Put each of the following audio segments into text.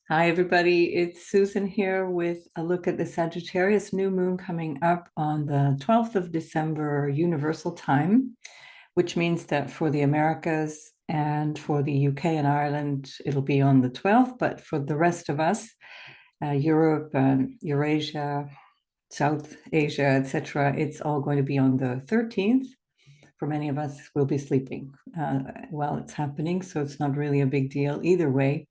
Hi, everybody. It's Susan here with a look at the Sagittarius New Moon coming up on the 12th of December Universal Time, which means that for the Americas and for the UK and Ireland, it'll be on the 12th, but for the rest of us, Europe, Eurasia, South Asia, etc., it's all going to be on the 13th. For many of us, we'll be sleeping while it's happening, so it's not really a big deal either way.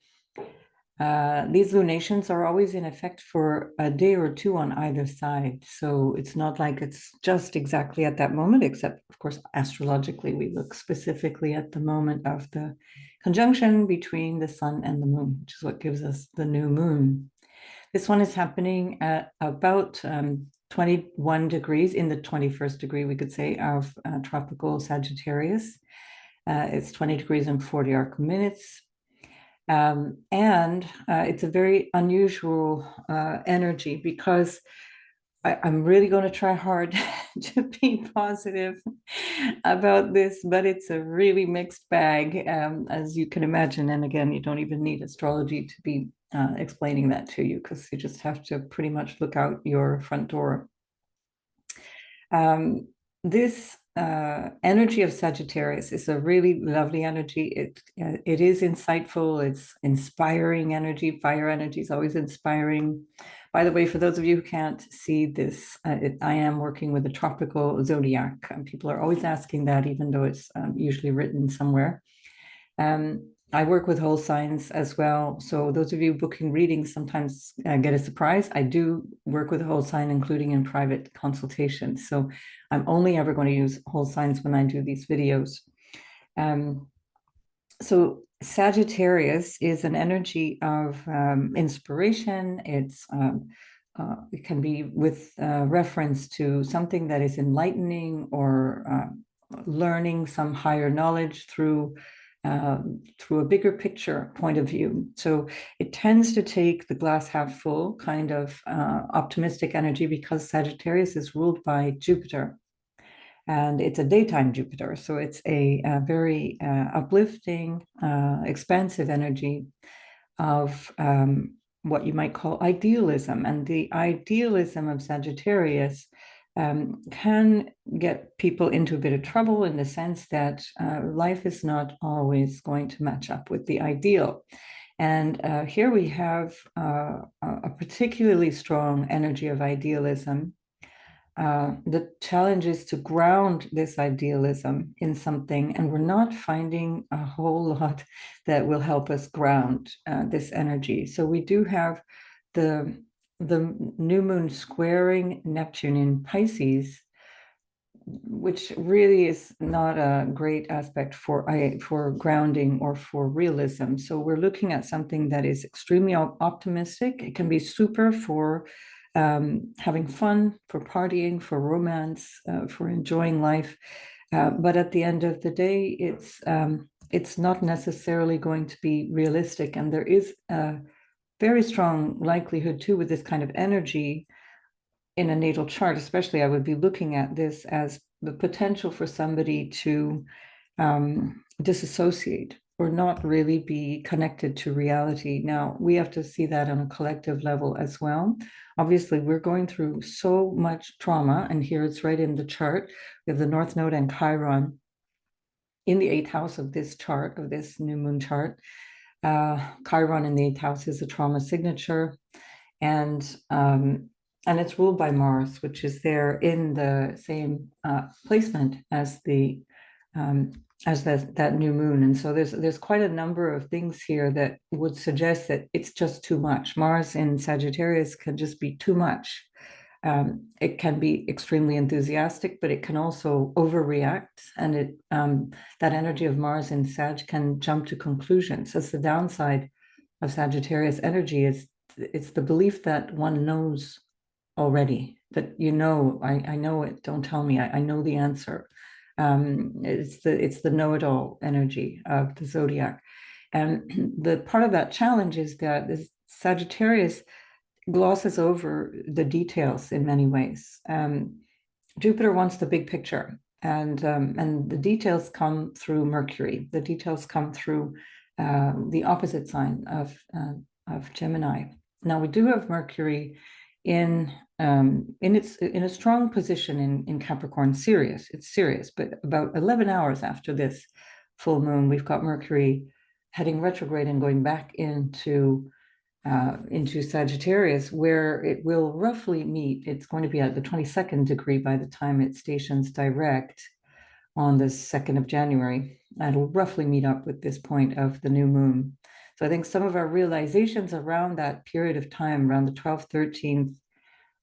These lunations are always in effect for a day or two on either side. So it's not like it's just exactly at that moment, except, of course, astrologically, we look specifically at the moment of the conjunction between the sun and the moon, which is what gives us the new moon. This one is happening at about 21 degrees in the 21st degree, we could say, of tropical Sagittarius. It's 20 degrees and 40 arc minutes. And it's a very unusual energy because I'm really going to try hard to be positive about this, but it's a really mixed bag, as you can imagine. And again, you don't even need astrology to be explaining that to you because you just have to pretty much look out your front door. This energy of Sagittarius is a really lovely energy. It is insightful. It's inspiring energy. Fire energy is always inspiring. By the way, for those of you who can't see this, I am working with a tropical zodiac. People are always asking that, even though it's usually written somewhere. I work with whole signs as well. So those of you booking readings sometimes get a surprise. I do work with a whole sign, including in private consultations. So I'm only ever going to use whole signs when I do these videos. So Sagittarius is an energy of inspiration. It can be with reference to something that is enlightening or learning some higher knowledge through a bigger picture point of view. So it tends to take the glass half full kind of optimistic energy because Sagittarius is ruled by Jupiter. And it's a daytime Jupiter. So it's a very uplifting, expansive energy of what you might call idealism. And the idealism of Sagittarius can get people into a bit of trouble in the sense that life is not always going to match up with the ideal. And here we have a particularly strong energy of idealism. The challenge is to ground this idealism in something, and we're not finding a whole lot that will help us ground this energy. So we do have the new moon squaring Neptune in Pisces, which really is not a great aspect for grounding or for realism. So we're looking at something that is extremely optimistic. It can be super for having fun, for partying, for romance, for enjoying life. But at the end of the day, it's not necessarily going to be realistic. And there is a very strong likelihood too with this kind of energy in a natal chart, especially, I would be looking at this as the potential for somebody to disassociate or not really be connected to reality. Now, we have to see that on a collective level as well. Obviously, we're going through so much trauma, and here it's right in the chart. We have the North Node and Chiron in the eighth house of this chart, of this new moon chart. Chiron in the eighth house is a trauma signature, and it's ruled by Mars, which is there in the same placement as that new moon. And so there's quite a number of things here that would suggest that it's just too much. Mars in Sagittarius can just be too much. It can be extremely enthusiastic, but it can also overreact. And that energy of Mars in Sag can jump to conclusions. That's the downside of Sagittarius energy. It's the belief that one knows already, that I know it, don't tell me, I know the answer. It's the know-it-all energy of the zodiac. And the part of that challenge is that this Sagittarius glosses over the details in many ways. Jupiter wants the big picture, and the details come through Mercury. The details come through the opposite sign of Gemini. Now we do have Mercury in a strong position in Capricorn, Sirius. It's Sirius, but about 11 hours after this full moon, we've got Mercury heading retrograde and going back into Sagittarius, where it will roughly meet. It's going to be at the 22nd degree by the time it stations direct on the 2nd of January. It'll roughly meet up with this point of the new moon. So I think some of our realizations around that period of time, around the 12th, 13th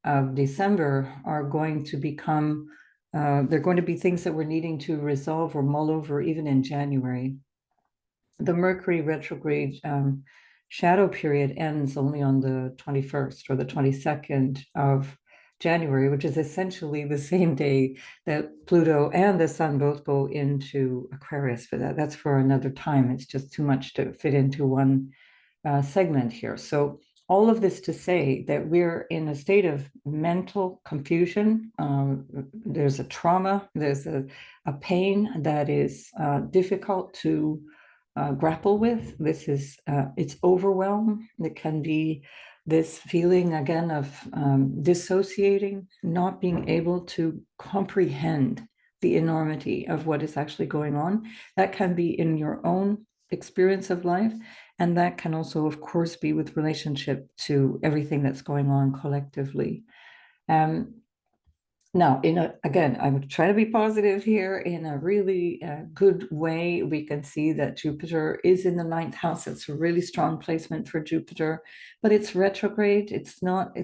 of December, are going to become, they're going to be things that we're needing to resolve or mull over even in January. The Mercury retrograde shadow period ends only on the 21st or the 22nd of January, which is essentially the same day that Pluto and the Sun both go into Aquarius. But that's for another time. It's just too much to fit into one segment here. So all of this to say that we're in a state of mental confusion. There's a trauma, there's a pain that is difficult to grapple with. This is, it's overwhelm. It can be this feeling again of dissociating, not being able to comprehend the enormity of what is actually going on. That can be in your own experience of life. And that can also, of course, be with relationship to everything that's going on collectively. Now, again, I would try to be positive here in a really good way. We can see that Jupiter is in the 9th house. It's a really strong placement for Jupiter, but it's retrograde. It's not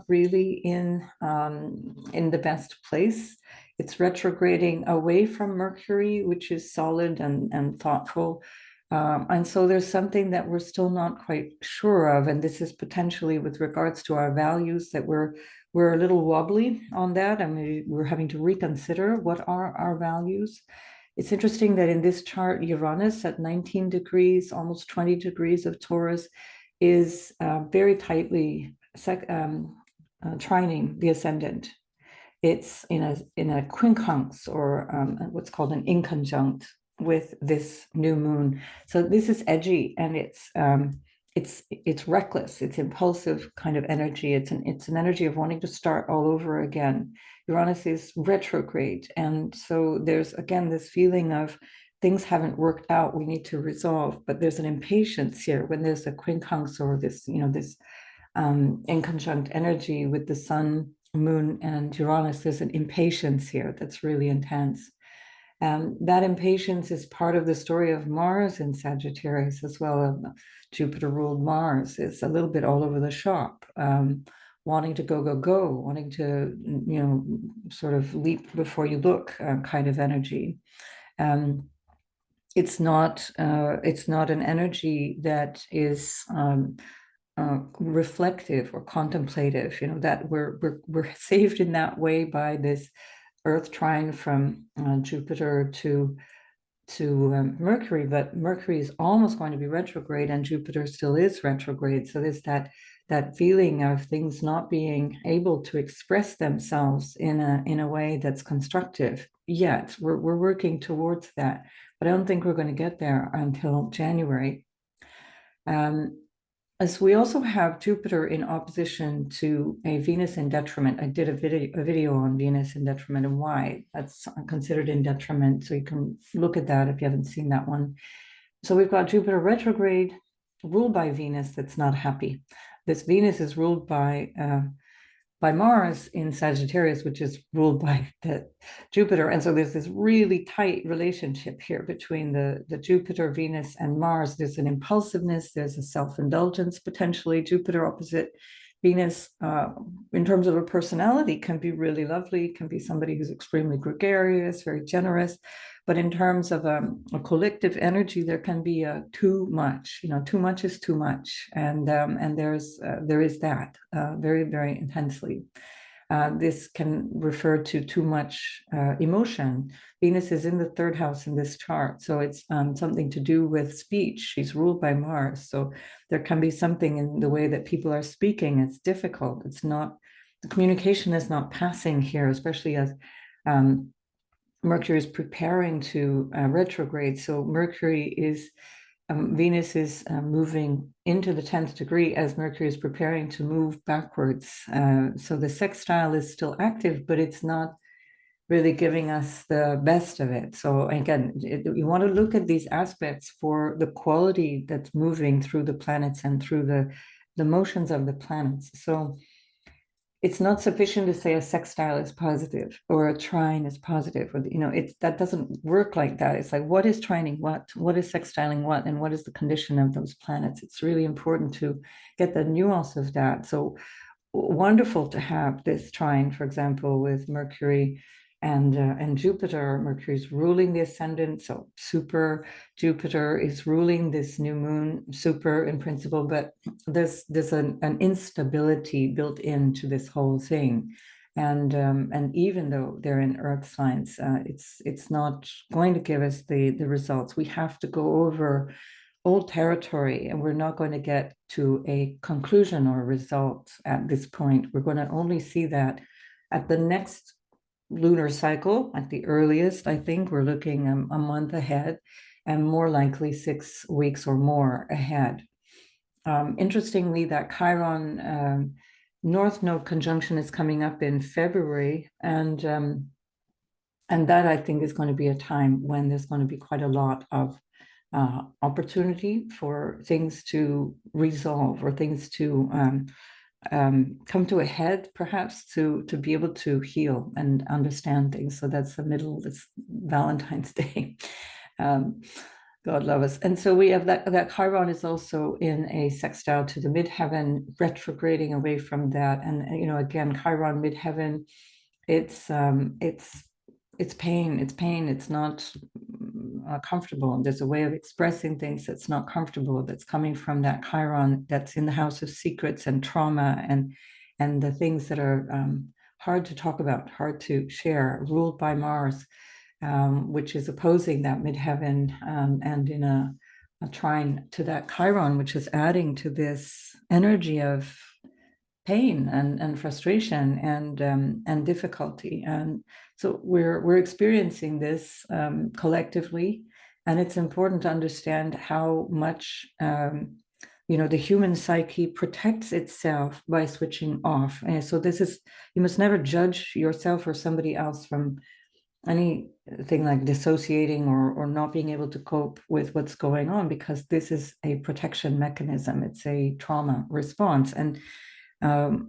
really in the best place. It's retrograding away from Mercury, which is solid and thoughtful. And so there's something that we're still not quite sure of, and this is potentially with regards to our values that we're a little wobbly on that, and we're having to reconsider what are our values. It's interesting that in this chart, Uranus at 19 degrees, almost 20 degrees of Taurus, is very tightly trining the ascendant. It's in a quincunx, or what's called an inconjunct with this new moon. So this is edgy, and it's reckless, it's impulsive kind of energy. It's an energy of wanting to start all over again. Uranus is retrograde, and so there's again this feeling of things haven't worked out, we need to resolve. But there's an impatience here when there's a quincunx, or this this inconjunct energy with the Sun, Moon, and Uranus. There's an impatience here that's really intense. That impatience is part of the story of Mars in Sagittarius as well. Jupiter ruled Mars. It's a little bit all over the shop, wanting to go, wanting to, sort of leap before you look kind of energy. It's not an energy that is reflective or contemplative, that we're saved in that way by this Earth trine from Jupiter to Mercury, but Mercury is almost going to be retrograde, and Jupiter still is retrograde. So there's that feeling of things not being able to express themselves in a way that's constructive yet. We're working towards that, but I don't think we're going to get there until January. As we also have Jupiter in opposition to a Venus in detriment. I did a video on Venus in detriment and why that's considered in detriment. So you can look at that if you haven't seen that one. So we've got Jupiter retrograde ruled by Venus that's not happy. This Venus is ruled by Mars in Sagittarius, which is ruled by Jupiter. And so there's this really tight relationship here between the Jupiter, Venus, and Mars. There's an impulsiveness, there's a self-indulgence potentially. Jupiter opposite Venus, in terms of a personality, can be really lovely, can be somebody who's extremely gregarious, very generous. But in terms of a collective energy, there can be too much. Too much is too much, and there is that very, very intensely. This can refer to too much emotion. Venus is in the 3rd house in this chart, so it's something to do with speech. She's ruled by Mars, so there can be something in the way that people are speaking. It's difficult. It's not, the communication is not passing here, especially as Mercury is preparing to retrograde. So Mercury is Venus is moving into the 10th degree as Mercury is preparing to move backwards. So the sextile is still active, but it's not really giving us the best of it. So again, you want to look at these aspects for the quality that's moving through the planets and through the motions of the planets. So it's not sufficient to say a sextile is positive or a trine is positive, or that doesn't work like that. It's like, what is trining what is sextiling what, and what is the condition of those planets? It's really important to get the nuance of that. So wonderful to have this trine, for example, with Mercury and Jupiter. Mercury's ruling the ascendant, so super. Jupiter is ruling this new moon, super in principle, but there's an instability built into this whole thing. And even though they're in earth signs, it's not going to give us the results. We have to go over old territory, and we're not going to get to a conclusion or a result at this point. We're going to only see that at the next lunar cycle, at the earliest. I think we're looking a month ahead, and more likely 6 weeks or more ahead. Interestingly, that Chiron North Node conjunction is coming up in February, and that I think is going to be a time when there's going to be quite a lot of opportunity for things to resolve, or things to come to a head, perhaps to be able to heal and understand things. So that's the middle, that's Valentine's Day. God love us. And so we have that Chiron is also in a sextile to the midheaven, retrograding away from that. And again, Chiron midheaven, it's pain. It's not comfortable. There's a way of expressing things that's not comfortable, that's coming from that Chiron that's in the house of secrets and trauma, and the things that are hard to talk about, hard to share, ruled by Mars, which is opposing that midheaven, and in a trine to that Chiron, which is adding to this energy of pain and frustration and difficulty. And so we're experiencing this collectively, and it's important to understand how much the human psyche protects itself by switching off. And so you must never judge yourself or somebody else from anything like dissociating or not being able to cope with what's going on, because this is a protection mechanism. It's a trauma response. And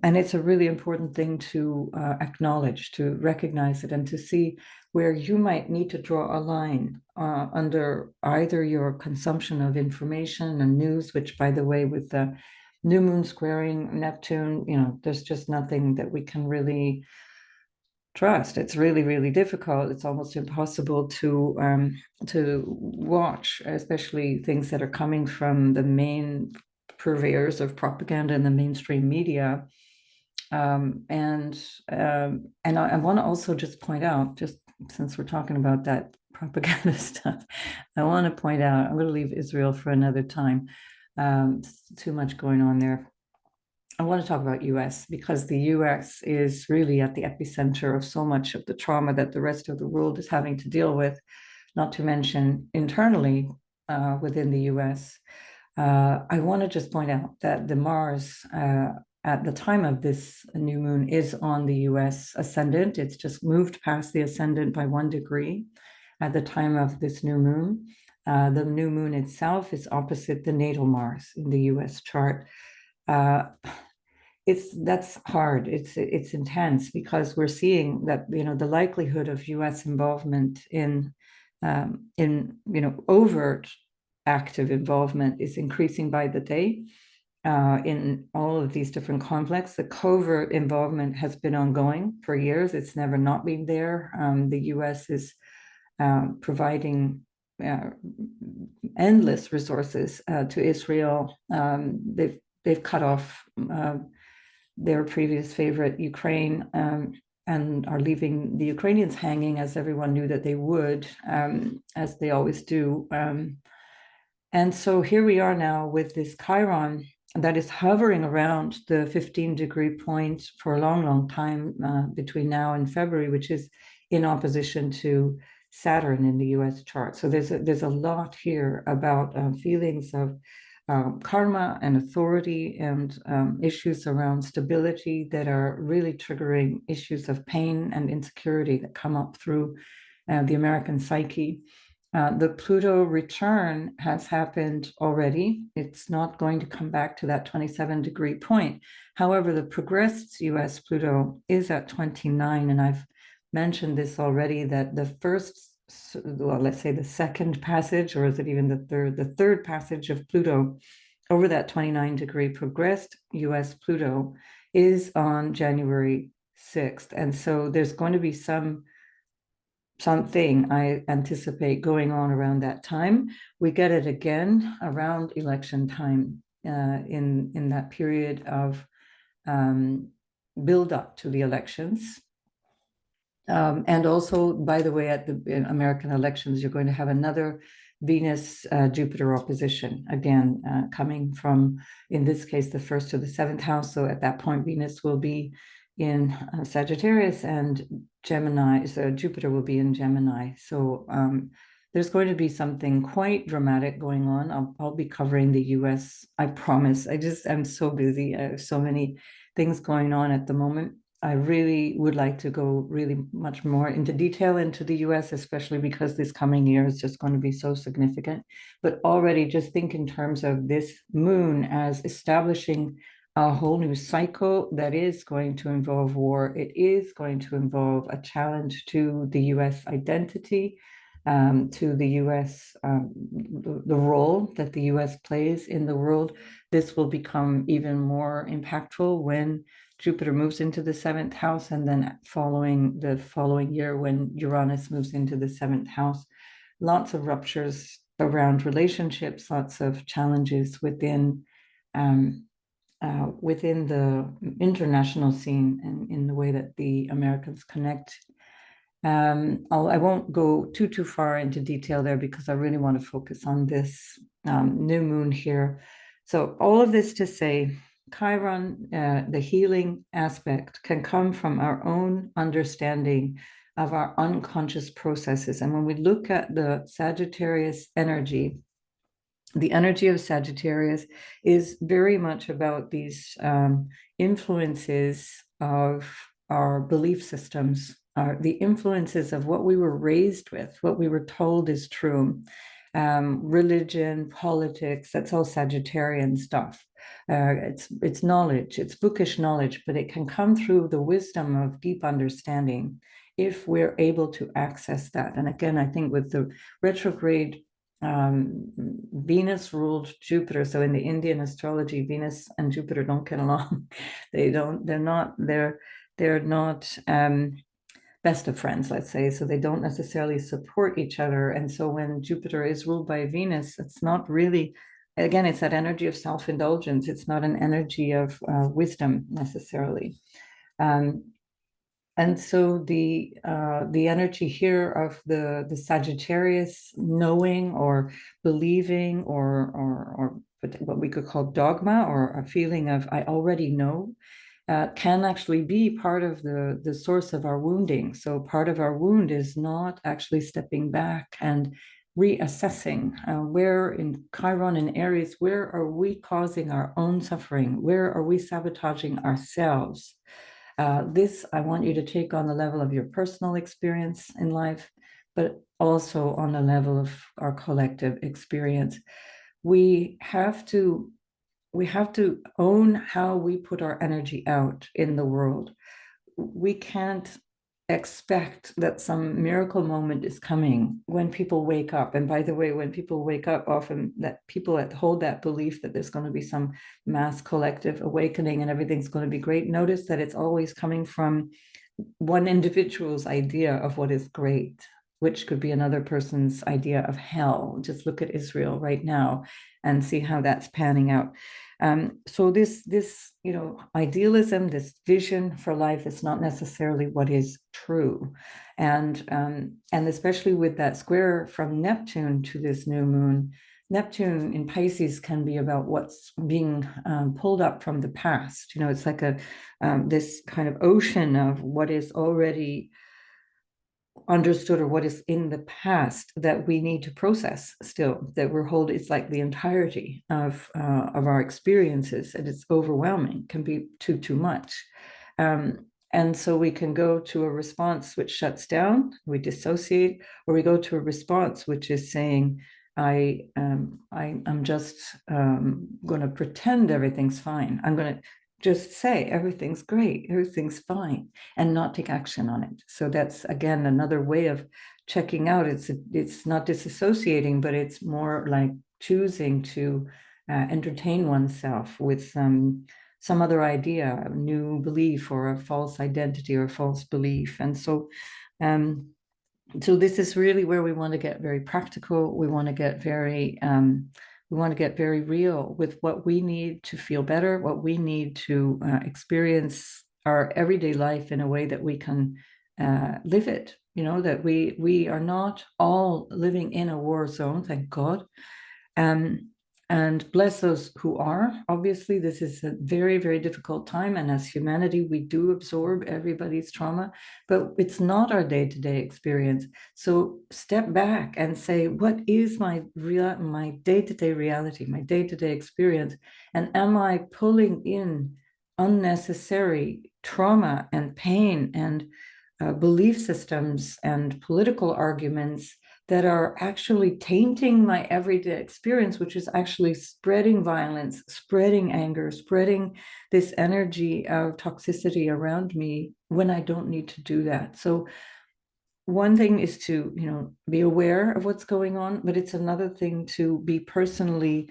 it's a really important thing to acknowledge, to recognize it, and to see where you might need to draw a line under either your consumption of information and news, which, by the way, with the new moon squaring Neptune, there's just nothing that we can really trust. It's really, really difficult. It's almost impossible to watch, especially things that are coming from the main purveyors of propaganda in the mainstream media. And I want to also just point out, just since we're talking about that propaganda stuff, I want to point out, I'm going to leave Israel for another time. Too much going on there. I want to talk about US, because the US is really at the epicenter of so much of the trauma that the rest of the world is having to deal with, not to mention internally within the US. I want to just point out that the Mars at the time of this new moon is on the US ascendant. It's just moved past the ascendant by 1 degree at the time of this new moon. The new moon itself is opposite the natal Mars in the US chart. That's hard. It's intense, because we're seeing that the likelihood of U.S. involvement in overt active involvement is increasing by the day in all of these different conflicts. The covert involvement has been ongoing for years. It's never not been there. The U.S. is providing endless resources to Israel. They've cut off their previous favorite, Ukraine, and are leaving the Ukrainians hanging, as everyone knew that they would, as they always do. And so here we are now with this Chiron that is hovering around the 15-degree point for a long, long time between now and February, which is in opposition to Saturn in the US chart. So there's a lot here about feelings of karma and authority and issues around stability that are really triggering issues of pain and insecurity that come up through the American psyche. The Pluto return has happened already. It's not going to come back to that 27-degree point. However, the progressed US Pluto is at 29, and I've mentioned this already, that the first, well, let's say the second passage, or is it even the third passage of Pluto over that 29-degree progressed US Pluto is on January 6th. And so there's going to be something I anticipate going on around that time. We get it again around election time, in that period of build up to the elections. And also, by the way, at the American elections, you're going to have another Venus Jupiter opposition, again, coming from, in this case, the first to the seventh house. So at that point, Venus will be in Sagittarius, and Gemini, so Jupiter will be in Gemini. So there's going to be something quite dramatic going on. I'll be covering the US, I promise. I'm so busy. I have so many things going on at the moment. I really would like to go really much more into detail into the US, especially because this coming year is just going to be so significant. But already just think in terms of this moon as establishing a whole new cycle that is going to involve war. It is going to involve a challenge to the US identity, to the US, the role that the US plays in the world. This will become even more impactful when Jupiter moves into the seventh house, and then following the following year when Uranus moves into the seventh house. Lots of ruptures around relationships, lots of challenges within the international scene and in the way that the Americans connect. I won't go too far into detail there because I really want to focus on this new moon here. So all of this to say, Chiron, the healing aspect, can come from our own understanding of our unconscious processes. And when we look at the Sagittarius energy, the energy of Sagittarius is very much about these influences of our belief systems, the influences of what we were raised with, what we were told is true. Religion, politics, that's all Sagittarian stuff. It's knowledge, it's bookish knowledge, but it can come through the wisdom of deep understanding if we're able to access that. And again, I think with the retrograde Venus ruled Jupiter. So in the Indian astrology, Venus and Jupiter don't get along. They're not best of friends, let's say. So they don't necessarily support each other. And so when Jupiter is ruled by Venus, it's not really, again, it's that energy of self-indulgence. It's not an energy of wisdom necessarily. And so the energy here of the Sagittarius knowing or believing or what we could call dogma, or a feeling of I already know, can actually be part of the source of our wounding. So part of our wound is not actually stepping back and reassessing where in Chiron and Aries, where are we causing our own suffering? Where are we sabotaging ourselves? This I want you to take on the level of your personal experience in life, but also on the level of our collective experience. We have to own how we put our energy out in the world. We can't expect that some miracle moment is coming when people wake up. And by the way, when people wake up, often that people that hold that belief that there's going to be some mass collective awakening and everything's going to be great, notice that it's always coming from one individual's idea of what is great, which could be another person's idea of hell. Just look at Israel right now and see how that's panning out. So this idealism, this vision for life is not necessarily what is true. And especially with that square from Neptune to this new moon, Neptune in Pisces can be about what's being pulled up from the past. It's like this kind of ocean of what is already understood, or what is in the past that we need to process still, that we're holding. It's like the entirety of our experiences, and it's overwhelming, can be too much. And so we can go to a response which shuts down, we dissociate, or we go to a response which is saying, I'm just going to pretend everything's fine. I'm going to just say everything's great, everything's fine, and not take action on it. So that's, again, another way of checking out. It's not disassociating, but it's more like choosing to entertain oneself with some other idea, a new belief, or a false identity, or a false belief. And um, so this is really where we want to get very practical. We want to get very real with what we need to feel better, what we need to experience our everyday life in a way that we can live it. That we are not all living in a war zone, thank God. And bless those who are. Obviously, this is a very, very difficult time. And as humanity, we do absorb everybody's trauma, but it's not our day-to-day experience. So step back and say, what is my day-to-day reality, my day-to-day experience? And am I pulling in unnecessary trauma and pain and belief systems and political arguments that are actually tainting my everyday experience, which is actually spreading violence, spreading anger, spreading this energy of toxicity around me, when I don't need to do that? So one thing is to, be aware of what's going on, but it's another thing to be personally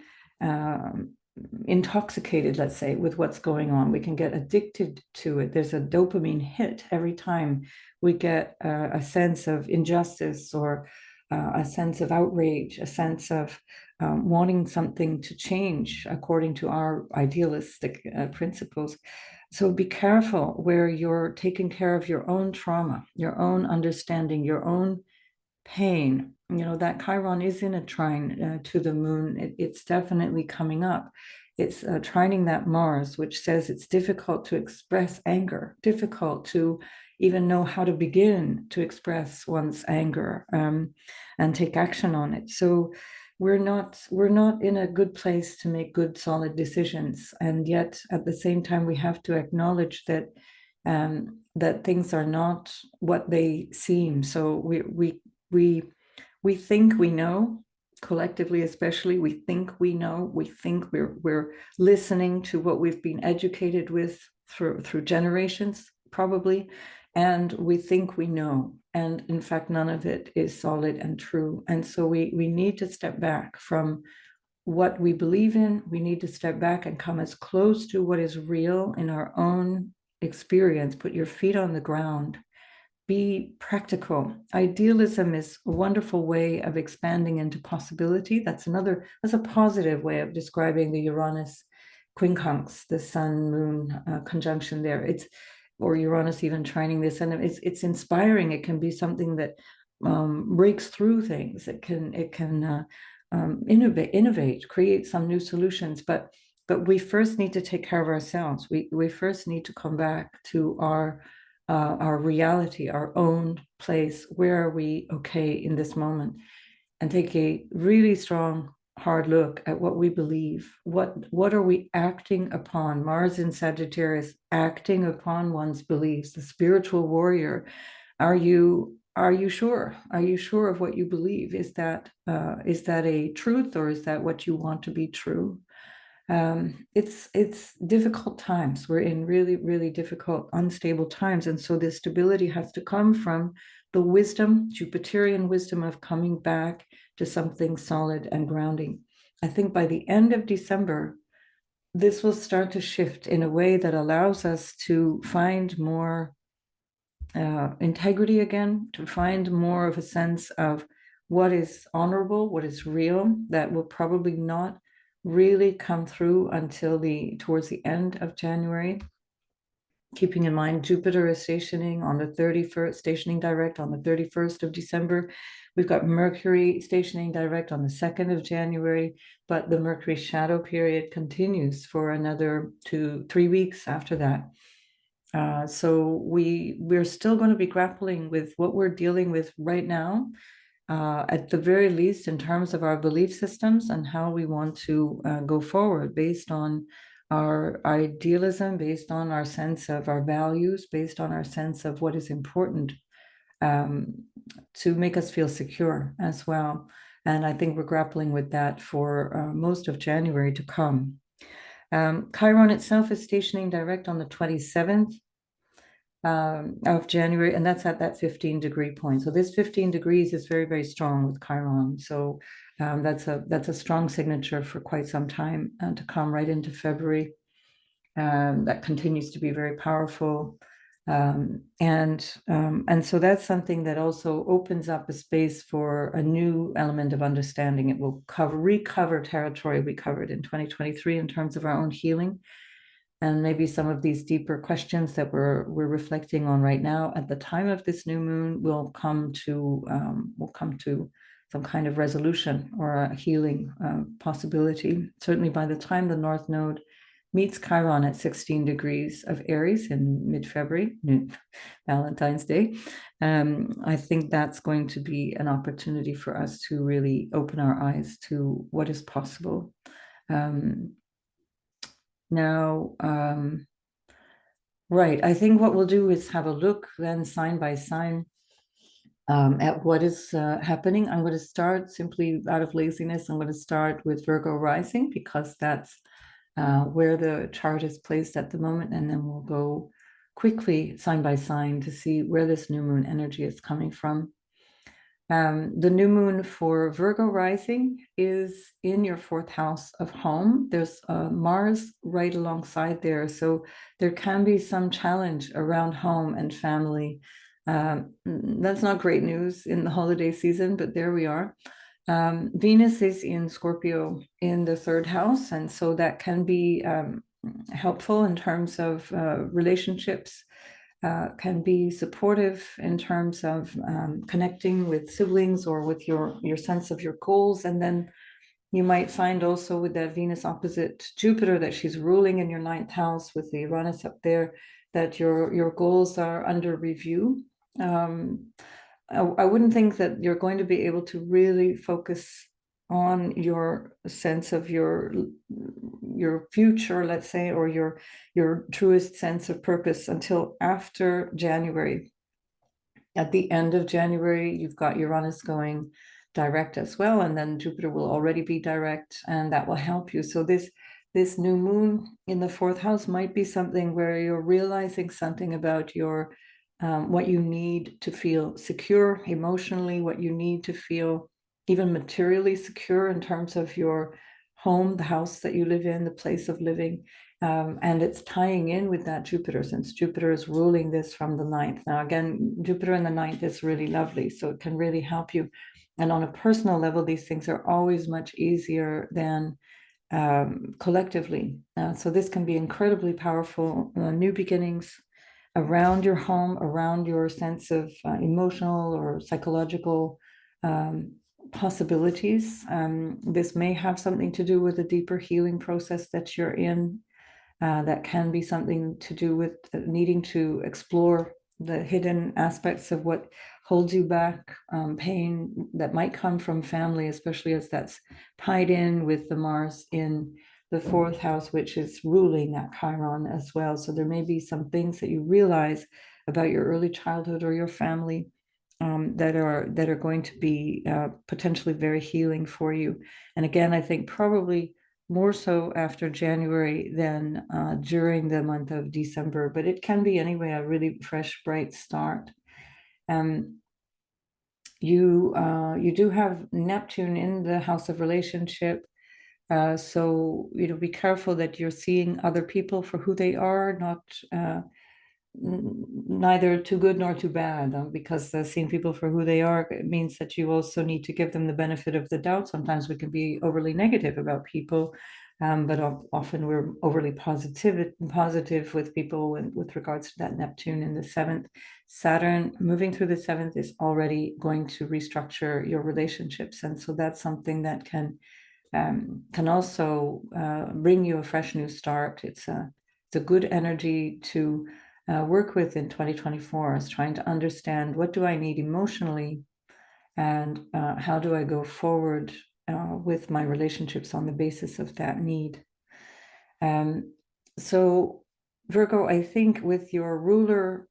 intoxicated, let's say, with what's going on. We can get addicted to it. There's a dopamine hit every time we get a sense of injustice, or a sense of outrage, a sense of wanting something to change according to our idealistic principles. So be careful where you're taking care of your own trauma, your own understanding, your own pain. That Chiron is in a trine to the moon. It's definitely coming up. It's trining that Mars, which says it's difficult to express anger, difficult to even know how to begin to express one's anger and take action on it. So we're not in a good place to make good, solid decisions. And yet, at the same time, we have to acknowledge that that things are not what they seem. So we think we know, collectively, especially, we think we know, we think we're listening to what we've been educated with through generations, probably, and we think we know, and in fact none of it is solid and true. And so we need to step back from what we believe in. We need to step back and come as close to what is real in our own experience. Put your feet on the ground. Be practical. Idealism is a wonderful way of expanding into possibility. That's a positive way of describing the Uranus quincunx, the Sun Moon conjunction there. Or Uranus even trining this, and it's inspiring. It can be something that breaks through things. It can innovate, create some new solutions. But we first need to take care of ourselves. We first need to come back to our reality, our own place. Where are we okay in this moment? And take a really strong, hard look at what we believe. What are we acting upon? Mars in Sagittarius, acting upon one's beliefs. The spiritual warrior. Are you sure? Are you sure of what you believe? Is that a truth, or is that what you want to be true? It's difficult times. We're in really, really difficult, unstable times. And so this stability has to come from the wisdom, Jupiterian wisdom, of coming back to something solid and grounding. I think by the end of December, this will start to shift in a way that allows us to find more integrity again, to find more of a sense of what is honorable, what is real, that will probably not really come through until towards the end of January. Keeping in mind, Jupiter is stationing on the 31st, stationing direct on the 31st of December. We've got Mercury stationing direct on the 2nd of January, but the Mercury shadow period continues for another 2-3 weeks after that. So we're still going to be grappling with what we're dealing with right now, at the very least in terms of our belief systems and how we want to go forward based on our idealism, based on our sense of our values, based on our sense of what is important, um, to make us feel secure as well. And I think we're grappling with that for most of January to come. Chiron itself is stationing direct on the 27th of January, and that's at that 15-degree point. So this 15 degrees is very, very strong with Chiron. So that's a strong signature for quite some time to come right into February. That continues to be very powerful. And so that's something that also opens up a space for a new element of understanding. It will recover territory we covered in 2023 in terms of our own healing, and maybe some of these deeper questions that we're reflecting on right now at the time of this new moon will come to some kind of resolution or a healing possibility. Certainly by the time the North Node meets Chiron at 16 degrees of Aries in mid-February, Valentine's Day, I think that's going to be an opportunity for us to really open our eyes to what is possible. Now, right, I think what we'll do is have a look then sign by sign at what is happening. I'm going to start simply out of laziness. I'm going to start with Virgo rising because that's where the chart is placed at the moment, and then we'll go quickly sign by sign to see where this new moon energy is coming from. The new moon for Virgo rising is in your fourth house of home. There's Mars right alongside there. So there can be some challenge around home and family. That's not great news in the holiday season, but there we are. Venus is in Scorpio in the third house. And so that can be helpful in terms of relationships. Can be supportive in terms of connecting with siblings or with your sense of your goals. And then you might find also with that Venus opposite Jupiter that she's ruling in your ninth house with the Uranus up there, that your goals are under review. I wouldn't think that you're going to be able to really focus on your sense of your future, let's say, or your truest sense of purpose until after January. At the end of January, you've got Uranus going direct as well, and then Jupiter will already be direct, and that will help you. So this new moon in the fourth house might be something where you're realizing something about your what you need to feel secure emotionally, what you need to feel even materially secure in terms of your home, the house that you live in, the place of living. And it's tying in with that Jupiter, since Jupiter is ruling this from the ninth. Now, again, Jupiter in the ninth is really lovely, so it can really help you. And on a personal level, these things are always much easier than collectively. So this can be incredibly powerful, new beginnings around your home, around your sense of emotional or psychological possibilities. This may have something to do with a deeper healing process that you're in. That can be something to do with needing to explore the hidden aspects of what holds you back, pain that might come from family, especially as that's tied in with the Mars in the fourth house, which is ruling that Chiron as well. So there may be some things that you realize about your early childhood or your family that are going to be potentially very healing for you. And again, I think probably more so after January than during the month of December, but it can be anyway a really fresh, bright start. You do have Neptune in the house of relationship. So, be careful that you're seeing other people for who they are, not neither too good nor too bad, because seeing people for who they are, it means that you also need to give them the benefit of the doubt. Sometimes we can be overly negative about people, but often we're overly positive with people with regards to that Neptune in the seventh. Saturn moving through the seventh is already going to restructure your relationships, and so that's something that can also bring you a fresh new start. It's a good energy to work with in 2024 is trying to understand what do I need emotionally, and how do I go forward with my relationships on the basis of that need. So Virgo, I think with your ruler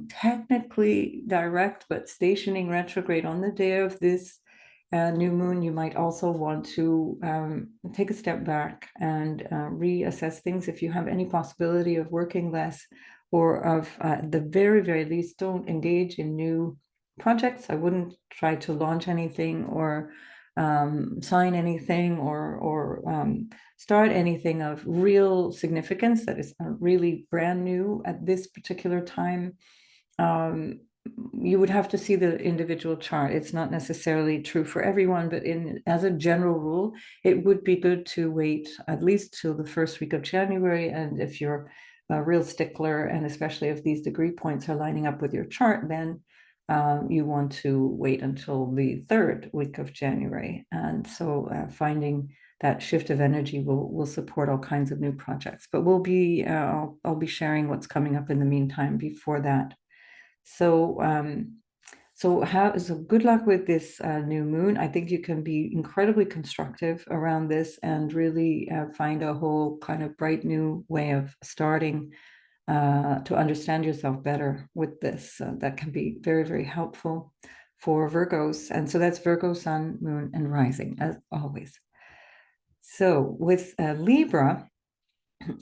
technically direct but stationing retrograde on the day of this new moon, you might also want to take a step back and reassess things. If you have any possibility of working less, or of the very, very least, don't engage in new projects. I wouldn't try to launch anything or sign anything, or start anything of real significance that is really brand new at this particular time. You would have to see the individual chart. It's not necessarily true for everyone, but as a general rule, it would be good to wait at least till the first week of January. And if you're a real stickler, and especially if these degree points are lining up with your chart, then you want to wait until the third week of January. And so finding that shift of energy will support all kinds of new projects. But I'll be sharing what's coming up in the meantime before that. So good luck with this new moon. I think you can be incredibly constructive around this and really find a whole kind of bright new way of starting to understand yourself better with this. That can be very, very helpful for Virgos. And so that's Virgo, Sun, Moon, and Rising, as always. So with Libra,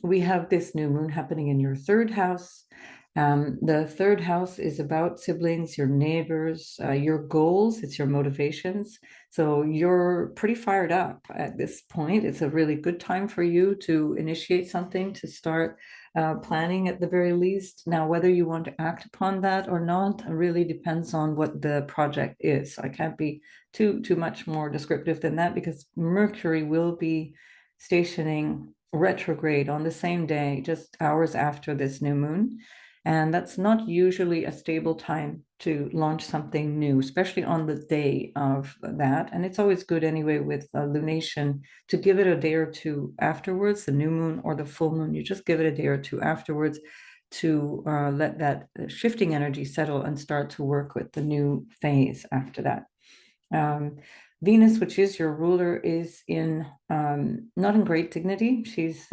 we have this new moon happening in your third house. The third house is about siblings, your neighbors, your goals, it's your motivations. So you're pretty fired up at this point. It's a really good time for you to initiate something, to start planning at the very least. Now, whether you want to act upon that or not really depends on what the project is. So I can't be too much more descriptive than that, because Mercury will be stationing retrograde on the same day, just hours after this new moon. And that's not usually a stable time to launch something new, especially on the day of that. And it's always good anyway with a lunation to give it a day or two afterwards, the new moon or the full moon. You just give it a day or two afterwards to let that shifting energy settle and start to work with the new phase after that. Venus, which is your ruler, is in not in great dignity. She's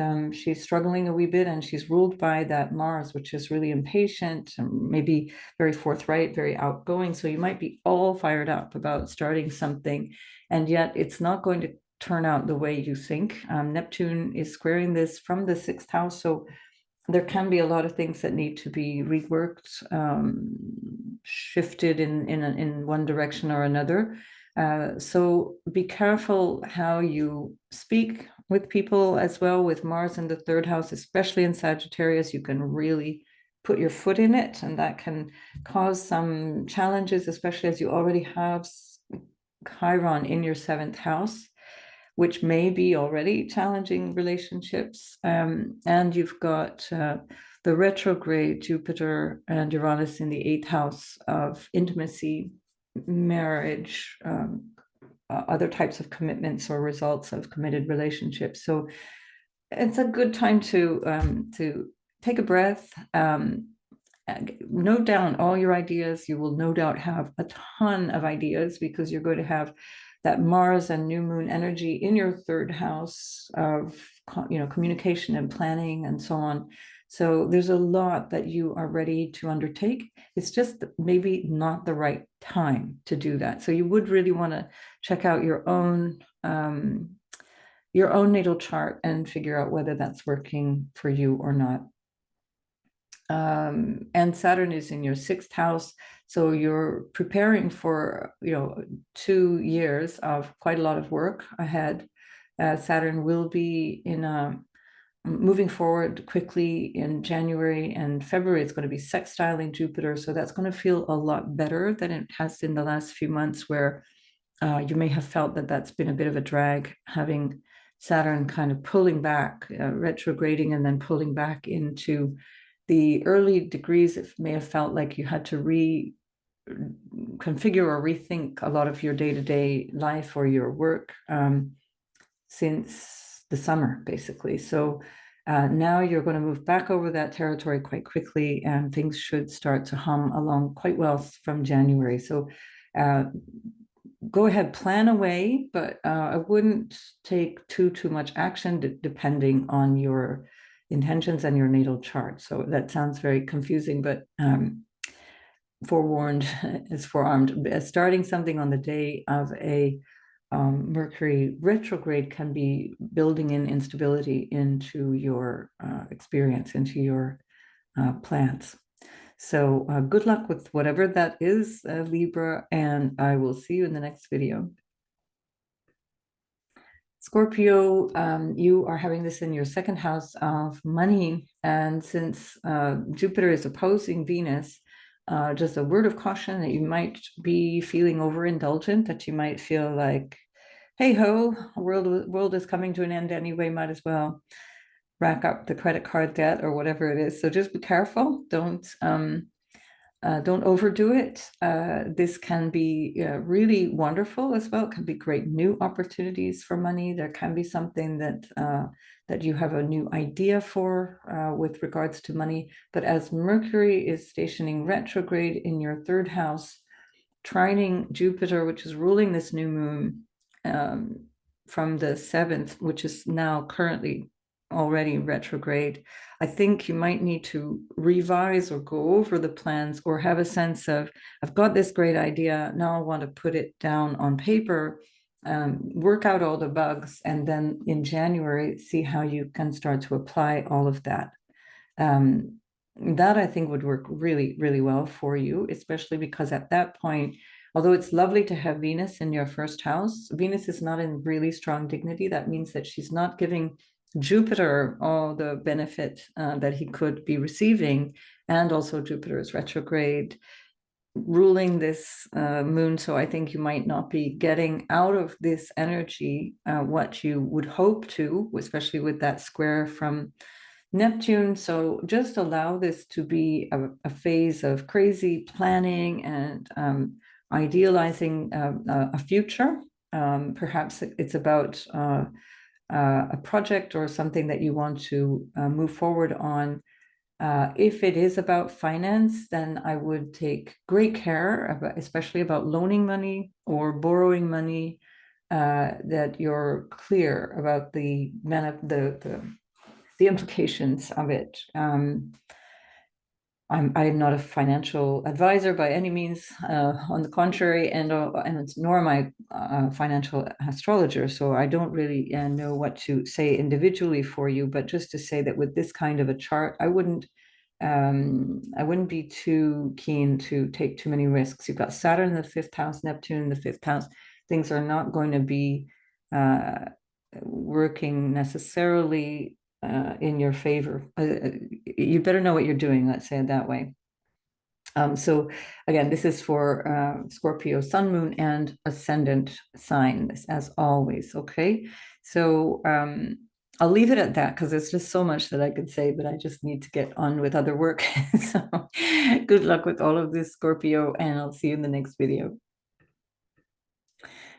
struggling a wee bit, and she's ruled by that Mars, which is really impatient and maybe very forthright, very outgoing. So you might be all fired up about starting something, and yet it's not going to turn out the way you think. Neptune is squaring this from the sixth house, so there can be a lot of things that need to be reworked, shifted in one direction or another. So be careful how you speak with people as well. With Mars in the third house, especially in Sagittarius, you can really put your foot in it, and that can cause some challenges, especially as you already have Chiron in your seventh house, which may be already challenging relationships. And you've got the retrograde Jupiter and Uranus in the eighth house of intimacy, marriage, other types of commitments or results of committed relationships. So it's a good time to take a breath, note down all your ideas. You will no doubt have a ton of ideas, because you're going to have that Mars and new moon energy in your third house of communication and planning and so on. So there's a lot that you are ready to undertake. It's just maybe not the right time to do that. So you would really want to check out your own natal chart and figure out whether that's working for you or not. And Saturn is in your sixth house, so you're preparing for 2 years of quite a lot of work ahead. Saturn will be moving forward quickly in January and February. It's going to be sextiling Jupiter, so that's going to feel a lot better than it has in the last few months, where you may have felt that that's been a bit of a drag, having Saturn kind of pulling back, retrograding, and then pulling back into the early degrees. It may have felt like you had to reconfigure or rethink a lot of your day-to-day life or your work since the summer, basically. So Now you're going to move back over that territory quite quickly, and things should start to hum along quite well from January. So go ahead, plan away, but I wouldn't take too much action depending on your intentions and your natal chart. So that sounds very confusing, but forewarned is forearmed. Starting something on the day of a Mercury retrograde can be building in instability into your experience, into your plans. So good luck with whatever that is, Libra, and I will see you in the next video. Scorpio, you are having this in your second house of money. And since Jupiter is opposing Venus, just a word of caution that you might be feeling overindulgent, that you might feel like, hey ho, world is coming to an end anyway, might as well rack up the credit card debt or whatever it is. So just be careful. Don't overdo it. This can be really wonderful as well. It can be great new opportunities for money. There can be something that you have a new idea for with regards to money. But as Mercury is stationing retrograde in your third house, trining Jupiter, which is ruling this new moon from the 7th, which is now currently already retrograde, I think you might need to revise or go over the plans, or have a sense of, I've got this great idea, now I want to put it down on paper, work out all the bugs, and then in January, see how you can start to apply all of that. That I think would work really, really well for you, especially because at that point, although it's lovely to have Venus in your first house, Venus is not in really strong dignity. That means that she's not giving Jupiter all the benefit that he could be receiving, and also Jupiter is retrograde, ruling this moon. So I think you might not be getting out of this energy what you would hope to, especially with that square from Neptune. So just allow this to be a phase of crazy planning and idealizing a future. Perhaps it's about a project or something that you want to move forward on. If it is about finance, then I would take great care about, especially about loaning money or borrowing money, that you're clear about the implications of it. I'm not a financial advisor by any means. On the contrary, and nor am I a financial astrologer, so I don't really know what to say individually for you. But just to say that with this kind of a chart, I wouldn't be too keen to take too many risks. You've got Saturn in the 5th house, Neptune in the 5th house. Things are not going to be working necessarily in your favor. You better know what you're doing, let's say it that way. So again, this is for Scorpio Sun, Moon, and Ascendant signs, as always, okay? So I'll leave it at that because there's just so much that I could say, but I just need to get on with other work. So good luck with all of this, Scorpio, and I'll see you in the next video.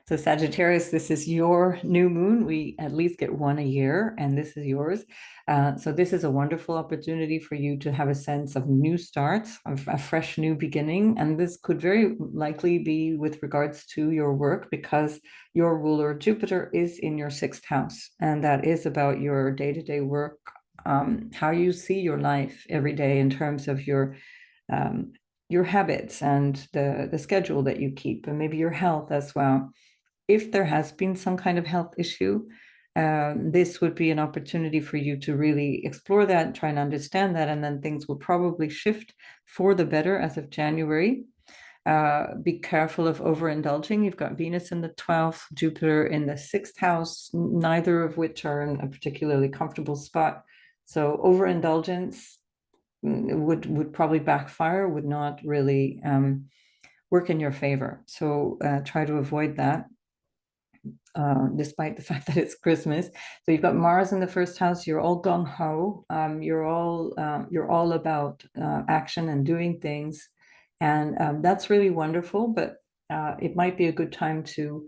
So Sagittarius, this is your new moon. We at least get one a year, and this is yours. So this is a wonderful opportunity for you to have a sense of new starts, of a fresh new beginning. And this could very likely be with regards to your work, because your ruler Jupiter is in your 6th house. And that is about your day-to-day work, how you see your life every day in terms of your habits and the schedule that you keep, and maybe your health as well. If there has been some kind of health issue, this would be an opportunity for you to really explore that, try and understand that, and then things will probably shift for the better as of January. Be careful of overindulging. You've got Venus in the 12th, Jupiter in the 6th house, neither of which are in a particularly comfortable spot. So overindulgence would probably backfire, would not really work in your favor. So try to avoid that. Despite the fact that it's Christmas. So you've got Mars in the 1st house. You're all gung ho. You're all about action and doing things, and that's really wonderful. But it might be a good time to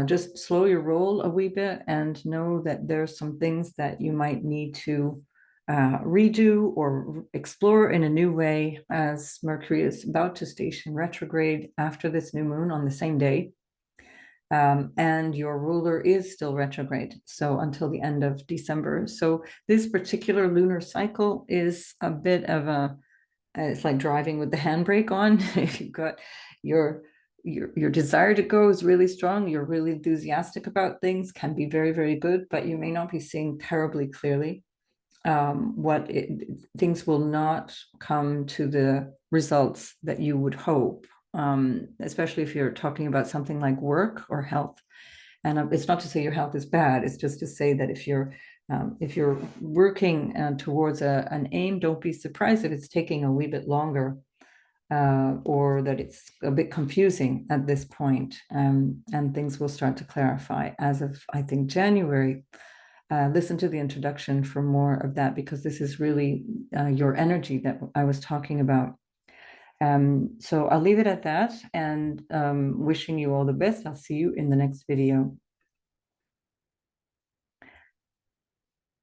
just slow your roll a wee bit and know that there's some things that you might need to redo or explore in a new way, as Mercury is about to station retrograde after this new moon on the same day. And your ruler is still retrograde, so until the end of December. So this particular lunar cycle is a bit of a, it's like driving with the handbrake on. If you've got your desire to go is really strong, you're really enthusiastic about things, can be very, very good, but you may not be seeing terribly clearly. Things will not come to the results that you would hope, especially if you're talking about something like work or health. And it's not to say your health is bad, it's just to say that if you're working towards an aim, don't be surprised if it's taking a wee bit longer, or that it's a bit confusing at this point, and things will start to clarify as of, I think, January. Listen to the introduction for more of that, because this is really your energy that I was talking about. So I'll leave it at that, and wishing you all the best. I'll see you in the next video.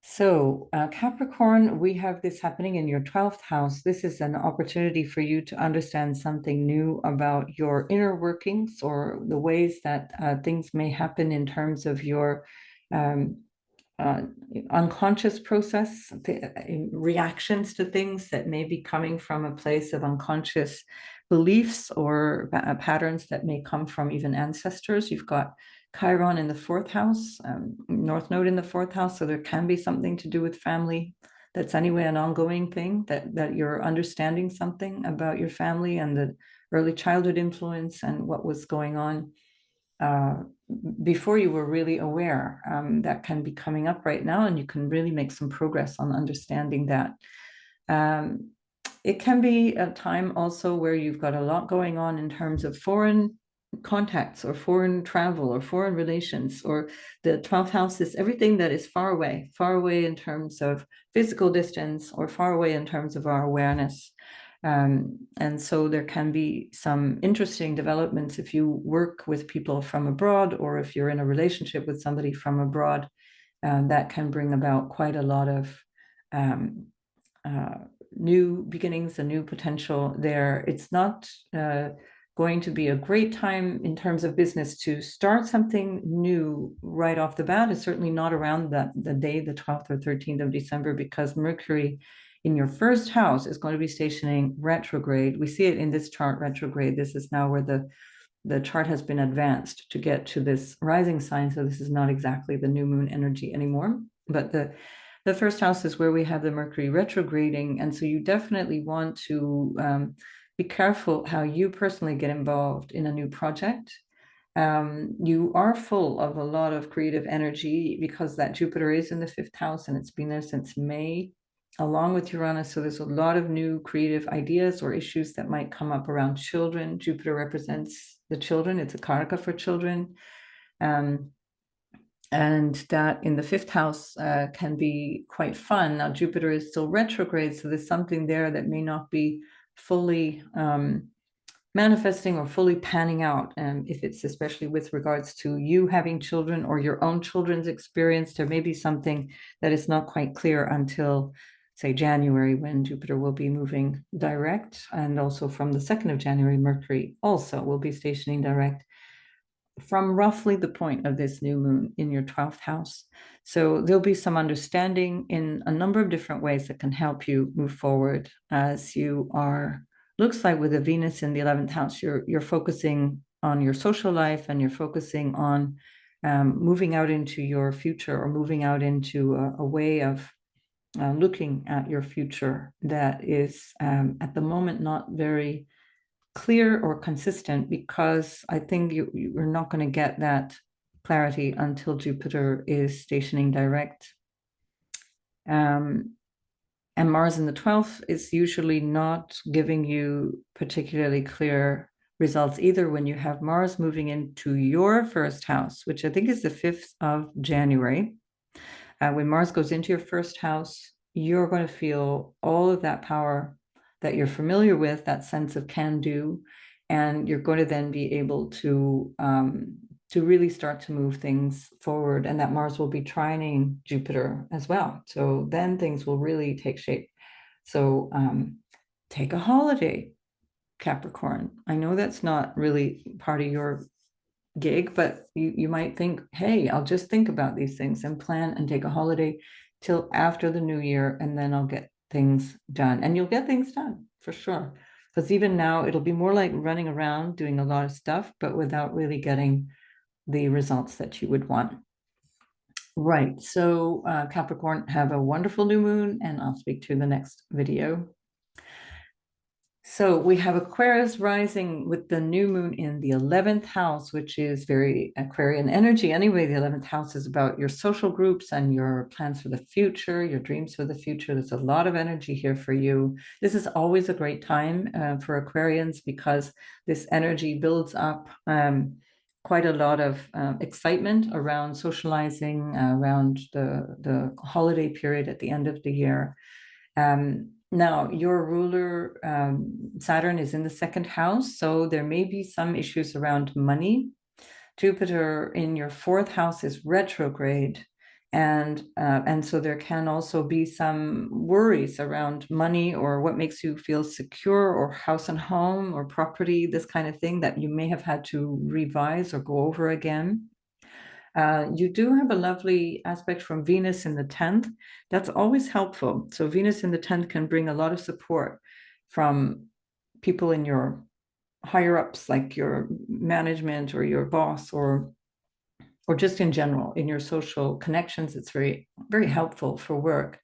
So Capricorn, we have this happening in your 12th house. This is an opportunity for you to understand something new about your inner workings, or the ways that things may happen in terms of your um, uh, unconscious process, reactions to things that may be coming from a place of unconscious beliefs or patterns that may come from even ancestors. You've got Chiron in the 4th house, North Node in the 4th house, so there can be something to do with family. That's anyway an ongoing thing, that you're understanding something about your family and the early childhood influence and what was going on before you were really aware. That can be coming up right now, and you can really make some progress on understanding that. It can be a time also where you've got a lot going on in terms of foreign contacts or foreign travel or foreign relations, or the 12th house is everything that is far away in terms of physical distance, or far away in terms of our awareness. And so there can be some interesting developments if you work with people from abroad, or if you're in a relationship with somebody from abroad, that can bring about quite a lot of new beginnings and new potential there. It's not going to be a great time in terms of business to start something new right off the bat. It's certainly not around the day, the 12th or 13th of December, because Mercury in your 1st house is going to be stationing retrograde. We see it in this chart, retrograde. This is now where the chart has been advanced to get to this rising sign. So this is not exactly the new moon energy anymore, but the 1st house is where we have the Mercury retrograding. And so you definitely want to be careful how you personally get involved in a new project. You are full of a lot of creative energy, because that Jupiter is in the 5th house and it's been there since May, along with Uranus. So there's a lot of new creative ideas or issues that might come up around children. Jupiter represents the children. It's a karaka for children. And that in the 5th house can be quite fun. Now, Jupiter is still retrograde, so there's something there that may not be fully manifesting or fully panning out. And if it's especially with regards to you having children or your own children's experience, there may be something that is not quite clear until, say, January, when Jupiter will be moving direct. And also from the 2nd of January, Mercury also will be stationing direct from roughly the point of this new moon in your 12th house. So there'll be some understanding in a number of different ways that can help you move forward, as you are, looks like with the Venus in the 11th house, you're focusing on your social life, and you're focusing on moving out into your future, or moving out into a way of looking at your future that is at the moment not very clear or consistent, because I think you're not going to get that clarity until Jupiter is stationing direct. And Mars in the 12th is usually not giving you particularly clear results either, when you have Mars moving into your 1st house, which I think is the 5th of January. When Mars goes into your 1st house, you're going to feel all of that power that you're familiar with, that sense of can do, and you're going to then be able to to really start to move things forward, and that Mars will be trining Jupiter as well. So then things will really take shape. So take a holiday, Capricorn. I know that's not really part of your gig, but you might think, hey, I'll just think about these things and plan and take a holiday till after the new year, and then I'll get things done. And you'll get things done for sure. Because even now, it'll be more like running around doing a lot of stuff, but without really getting the results that you would want. Right. So Capricorn, have a wonderful new moon, and I'll speak to you in the next video. So we have Aquarius rising with the new moon in the 11th house, which is very Aquarian energy. Anyway, the 11th house is about your social groups and your plans for the future, your dreams for the future. There's a lot of energy here for you. This is always a great time for Aquarians, because this energy builds up quite a lot of excitement around socializing, around the holiday period at the end of the year. Now, your ruler, Saturn, is in the second house, so there may be some issues around money. Jupiter in your fourth house is retrograde, and so there can also be some worries around money, or what makes you feel secure, or house and home, or property, this kind of thing that you may have had to revise or go over again. You do have a lovely aspect from Venus in the 10th. That's always helpful. So Venus in the 10th can bring a lot of support from people in your higher ups, like your management or your boss, or just in general in your social connections. It's very, very helpful for work.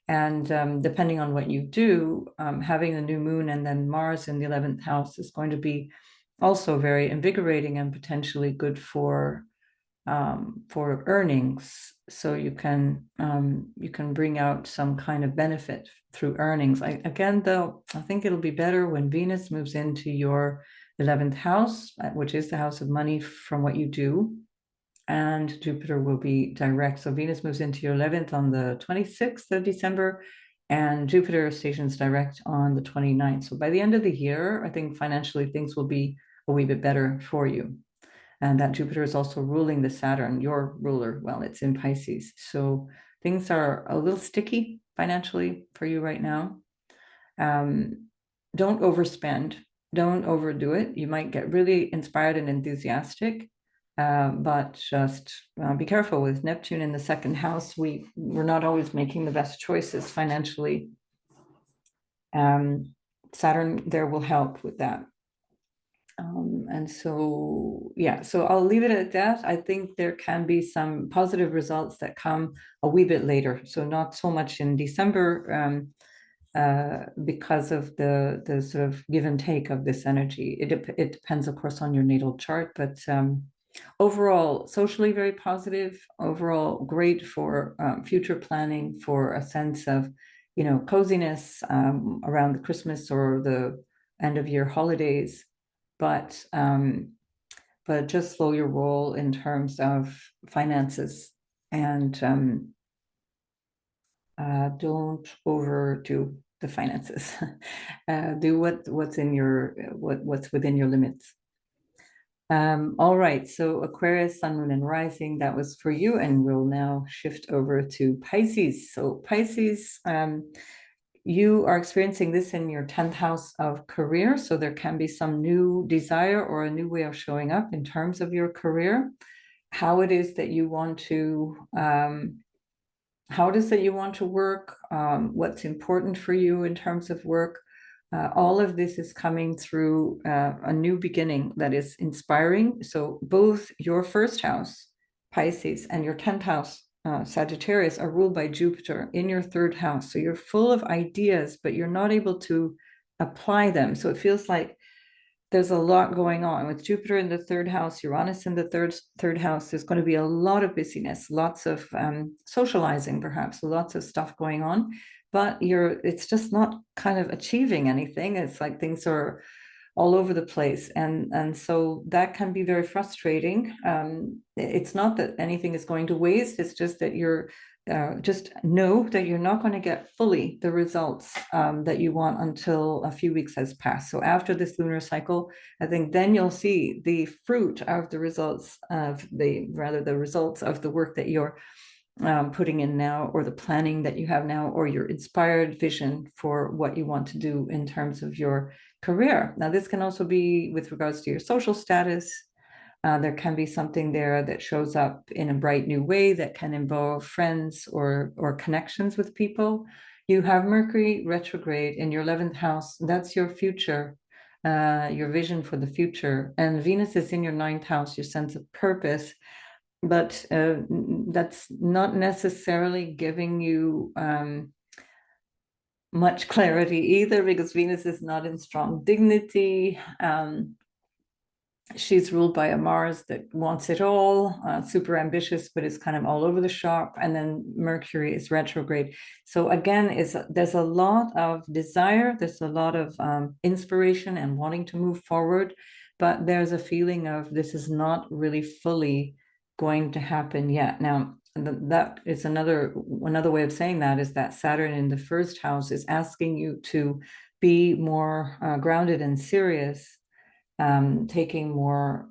And depending on what you do, having the new moon and then Mars in the 11th house is going to be also very invigorating and potentially good for earnings. So you can bring out some kind of benefit through earnings. Again, though, I think it'll be better when Venus moves into your 11th house, which is the house of money from what you do, and Jupiter will be direct. So Venus moves into your 11th on the 26th of December, and Jupiter stations direct on the 29th. So by the end of the year, I think financially things will be a wee bit better for you. And that Jupiter is also ruling the Saturn, your ruler. Well, it's in Pisces. So things are a little sticky financially for you right now. Don't overspend. Don't overdo it. You might get really inspired and enthusiastic, but just be careful. With Neptune in the second house, we're not always making the best choices financially. Saturn there will help with that. And so, yeah, so I'll leave it at that. I think there can be some positive results that come a wee bit later. So not so much in December, because of the sort of give and take of this energy. It depends, of course, on your natal chart, but overall, socially very positive. Overall, great for future planning, for a sense of, coziness around the Christmas or the end of year holidays. But just slow your roll in terms of finances, and don't overdo the finances. Do what's within your limits. All right, so Aquarius, Sun, Moon, and Rising, that was for you, and we'll now shift over to Pisces. So Pisces, you are experiencing this in your 10th house of career. So there can be some new desire or a new way of showing up in terms of your career, how it is that you want to, work, what's important for you in terms of work. All of this is coming through a new beginning that is inspiring. So both your first house, Pisces, and your 10th house, Sagittarius, are ruled by Jupiter in your third house. So you're full of ideas, but you're not able to apply them. So it feels like there's a lot going on with Jupiter in the third house, Uranus in the third house. There's going to be a lot of busyness, lots of socializing, perhaps lots of stuff going on, but it's just not kind of achieving anything. It's like things are all over the place, and so that can be very frustrating. It's not that anything is going to waste. It's just that just know that you're not going to get fully the results that you want until a few weeks has passed. So after this lunar cycle, I think then you'll see the fruit of the results of the results of the work that you're putting in now, or the planning that you have now, or your inspired vision for what you want to do in terms of your career. Now, this can also be with regards to your social status. There can be something there that shows up in a bright new way that can involve friends or connections with people. You have Mercury retrograde in your 11th house. That's your future, your vision for the future. And Venus is in your 9th house, your sense of purpose. But that's not necessarily giving you much clarity either, because Venus is not in strong dignity. She's ruled by a Mars that wants it all, super ambitious, but is kind of all over the shop. And then Mercury is retrograde. So again, there's a lot of desire, there's a lot of inspiration and wanting to move forward, but there's a feeling of this is not really fully going to happen yet. Now, that is another way of saying that is that Saturn in the first house is asking you to be more grounded and serious, taking more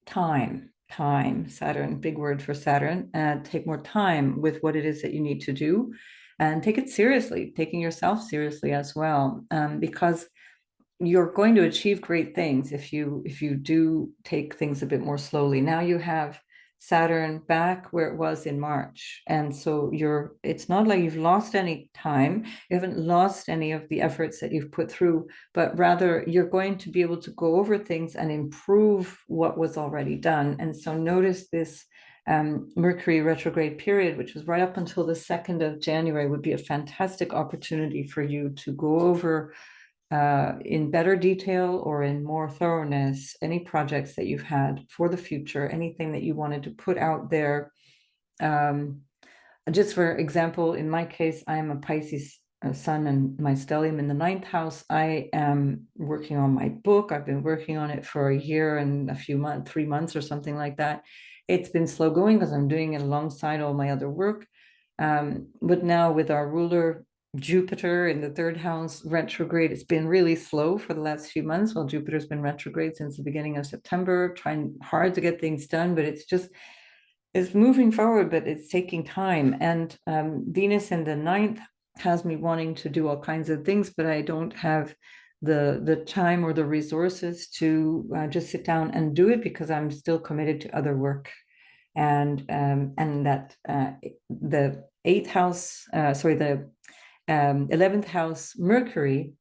time, Saturn, big word for Saturn, take more time with what it is that you need to do, and take it seriously, taking yourself seriously as well, because you're going to achieve great things if you do take things a bit more slowly. Now you have Saturn back where it was in March, and so it's not like you've lost any time, you haven't lost any of the efforts that you've put through, but rather you're going to be able to go over things and improve what was already done. And so notice this Mercury retrograde period, which was right up until the 2nd of January, would be a fantastic opportunity for you to go over in better detail or in more thoroughness any projects that you've had for the future, anything that you wanted to put out there. Just for example, in my case, I am a Pisces sun and my stellium in the 9th house. I am working on my book. I've been working on it for a year and a few months, 3 months or something like that. It's been slow going because I'm doing it alongside all my other work. But now with our ruler Jupiter in the 3rd house retrograde, it's been really slow for the last few months. Well, Jupiter's been retrograde since the beginning of September, trying hard to get things done, but it's moving forward, but it's taking time. And Venus in the 9th has me wanting to do all kinds of things, but I don't have the time or the resources to just sit down and do it, because I'm still committed to other work. And that the 8th house, the 11th house Mercury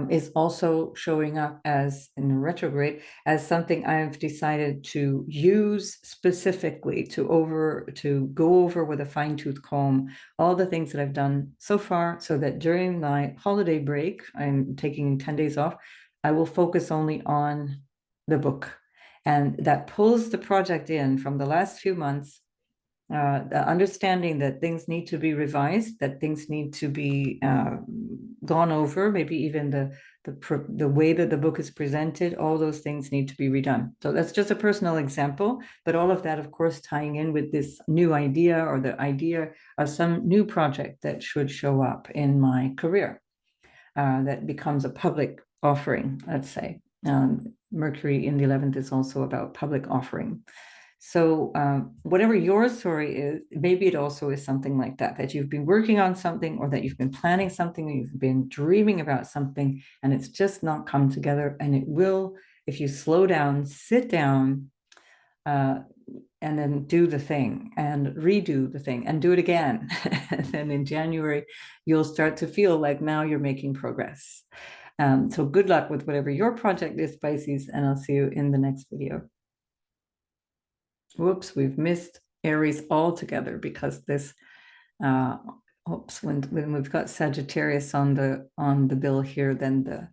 is also showing up as in retrograde as something I've decided to use specifically to go over with a fine-tooth comb all the things that I've done so far, so that during my holiday break, I'm taking 10 days off, I will focus only on the book. And that pulls the project in from the last few months, the understanding that things need to be revised, that things need to be gone over, maybe even the way that the book is presented, all those things need to be redone. So that's just a personal example, but all of that, of course, tying in with this new idea or the idea of some new project that should show up in my career, that becomes a public offering, let's say. Mercury in the 11th is also about public offering. So whatever your story is, maybe it also is something like that you've been working on something, or that you've been planning something, or you've been dreaming about something, and it's just not come together. And it will, if you slow down, sit down, and then do the thing and redo the thing and do it again. And then in January, you'll start to feel like now you're making progress. So good luck with whatever your project is, Pisces, and I'll see you in the next video. Whoops, we've missed Aries altogether, because this, when we've got Sagittarius on the bill here, then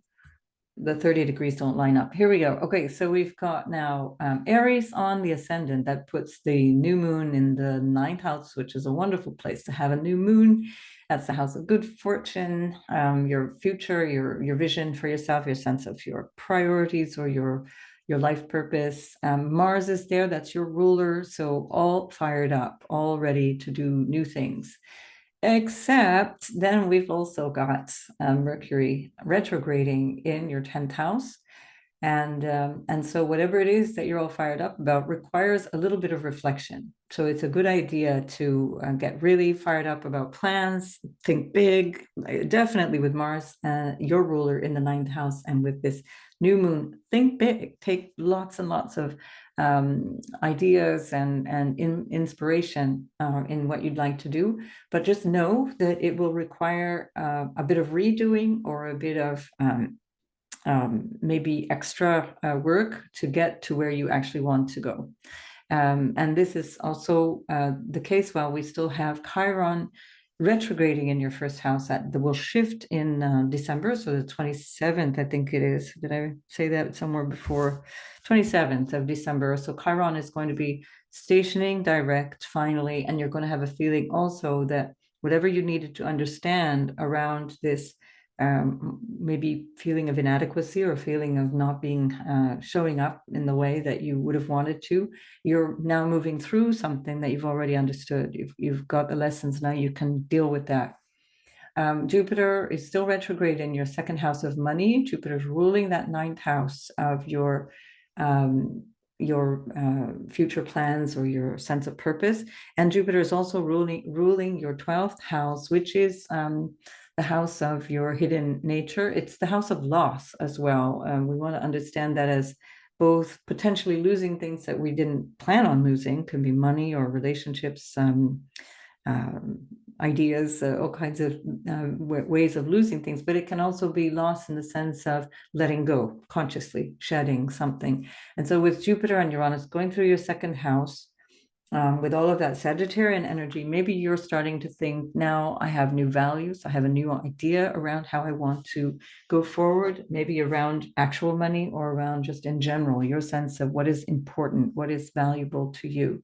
the 30 degrees don't line up. Here we go. Okay, so we've got now Aries on the ascendant. That puts the new moon in the 9th house, which is a wonderful place to have a new moon. That's the house of good fortune, your future, your vision for yourself, your sense of your priorities, or your your life purpose. Mars is there, that's your ruler, so all fired up, all ready to do new things. Except then we've also got Mercury retrograding in your 10th house. And so whatever it is that you're all fired up about requires a little bit of reflection. So it's a good idea to get really fired up about plans, think big, definitely with Mars, your ruler in the 9th house, and with this new moon, think big, take lots and lots of ideas and inspiration in what you'd like to do, but just know that it will require a bit of redoing or a bit of maybe extra work to get to where you actually want to go. And this is also the case while we still have Chiron retrograding in your first house that will shift in December. So the 27th, I think it is. Did I say that somewhere before? 27th of December. So Chiron is going to be stationing direct finally, and you're going to have a feeling also that whatever you needed to understand around this maybe feeling of inadequacy or feeling of not being showing up in the way that you would have wanted to, you're now moving through something that you've already understood. You've got the lessons now, you can deal with that. Jupiter is still retrograde in your 2nd house of money. Jupiter's ruling that 9th house of your future plans or your sense of purpose. And Jupiter is also ruling your 12th house, which is the house of your hidden nature. It's the house of loss as well. We want to understand that as both potentially losing things that we didn't plan on losing, could be money or relationships, ideas, all kinds of ways of losing things, but it can also be lost in the sense of letting go, consciously shedding something. And so with Jupiter and Uranus going through your 2nd house, with all of that Sagittarian energy, maybe you're starting to think, now I have new values, I have a new idea around how I want to go forward, maybe around actual money or around just in general, your sense of what is important, what is valuable to you.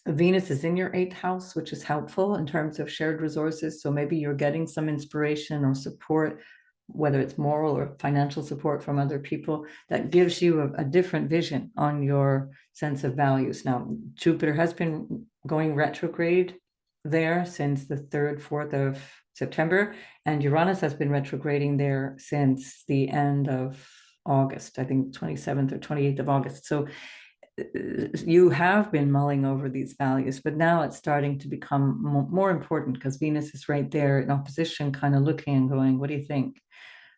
Venus is in your 8th house, which is helpful in terms of shared resources. So maybe you're getting some inspiration or support, whether it's moral or financial support from other people, that gives you a different vision on your sense of values. Now, Jupiter has been going retrograde there since the 3rd, 4th of September, and Uranus has been retrograding there since the end of August, I think 27th or 28th of August. So you have been mulling over these values, but now it's starting to become more important because Venus is right there in opposition, kind of looking and going, what do you think?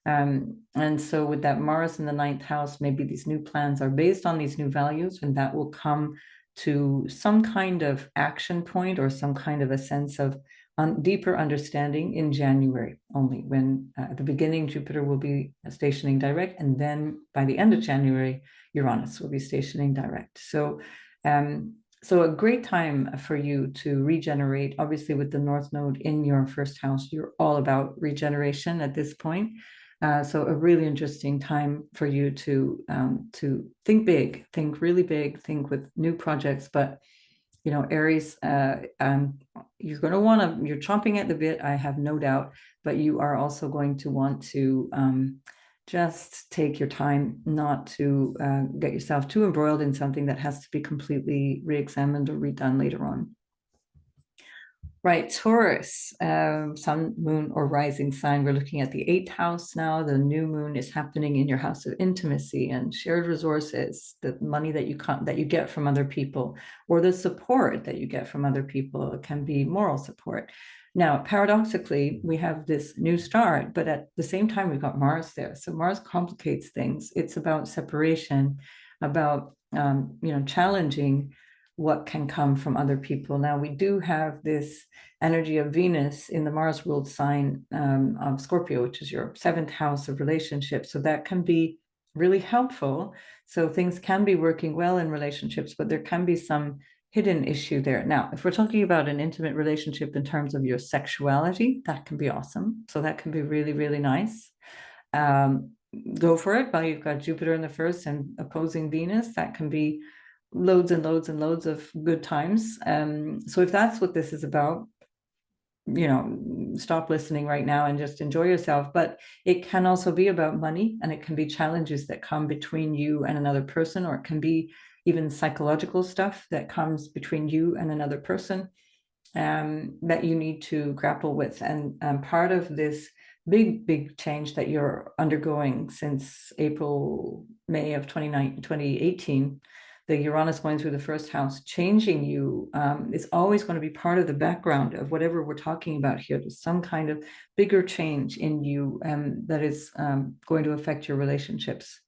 And so with that Mars in the 9th house, maybe these new plans are based on these new values, and that will come to some kind of action point or some kind of a sense of deeper understanding in January only, when at the beginning Jupiter will be stationing direct, and then by the end of January Uranus will be stationing direct. So so a great time for you to regenerate. Obviously with the North Node in your 1st house, you're all about regeneration at this point. So a really interesting time for you to think big, think really big, think with new projects. But you know, Aries, you're going to want to, you're chomping at the bit, I have no doubt, but you are also going to want to just take your time, not to get yourself too embroiled in something that has to be completely re-examined or redone later on. Right, Taurus, sun, moon, or rising sign. We're looking at the 8th house now. The new moon is happening in your house of intimacy and shared resources, the money that you get from other people, or the support that you get from other people. It can be moral support. Now, paradoxically, we have this new start, but at the same time, we've got Mars there. So Mars complicates things. It's about separation, about challenging what can come from other people. Now, we do have this energy of Venus in the Mars ruled sign of Scorpio, which is your 7th house of relationships. So that can be really helpful. So things can be working well in relationships, but there can be some hidden issue there. Now, if we're talking about an intimate relationship in terms of your sexuality, that can be awesome. So that can be really, really nice. Go for it. While you've got Jupiter in the 1st and opposing Venus, that can be loads and loads and loads of good times. So if that's what this is about, stop listening right now and just enjoy yourself. But it can also be about money, and it can be challenges that come between you and another person, or it can be even psychological stuff that comes between you and another person, that you need to grapple with. And part of this big change that you're undergoing since May of 2018, the Uranus going through the first house, changing you, is always going to be part of the background of whatever we're talking about here. There's some kind of bigger change in you that is going to affect your relationships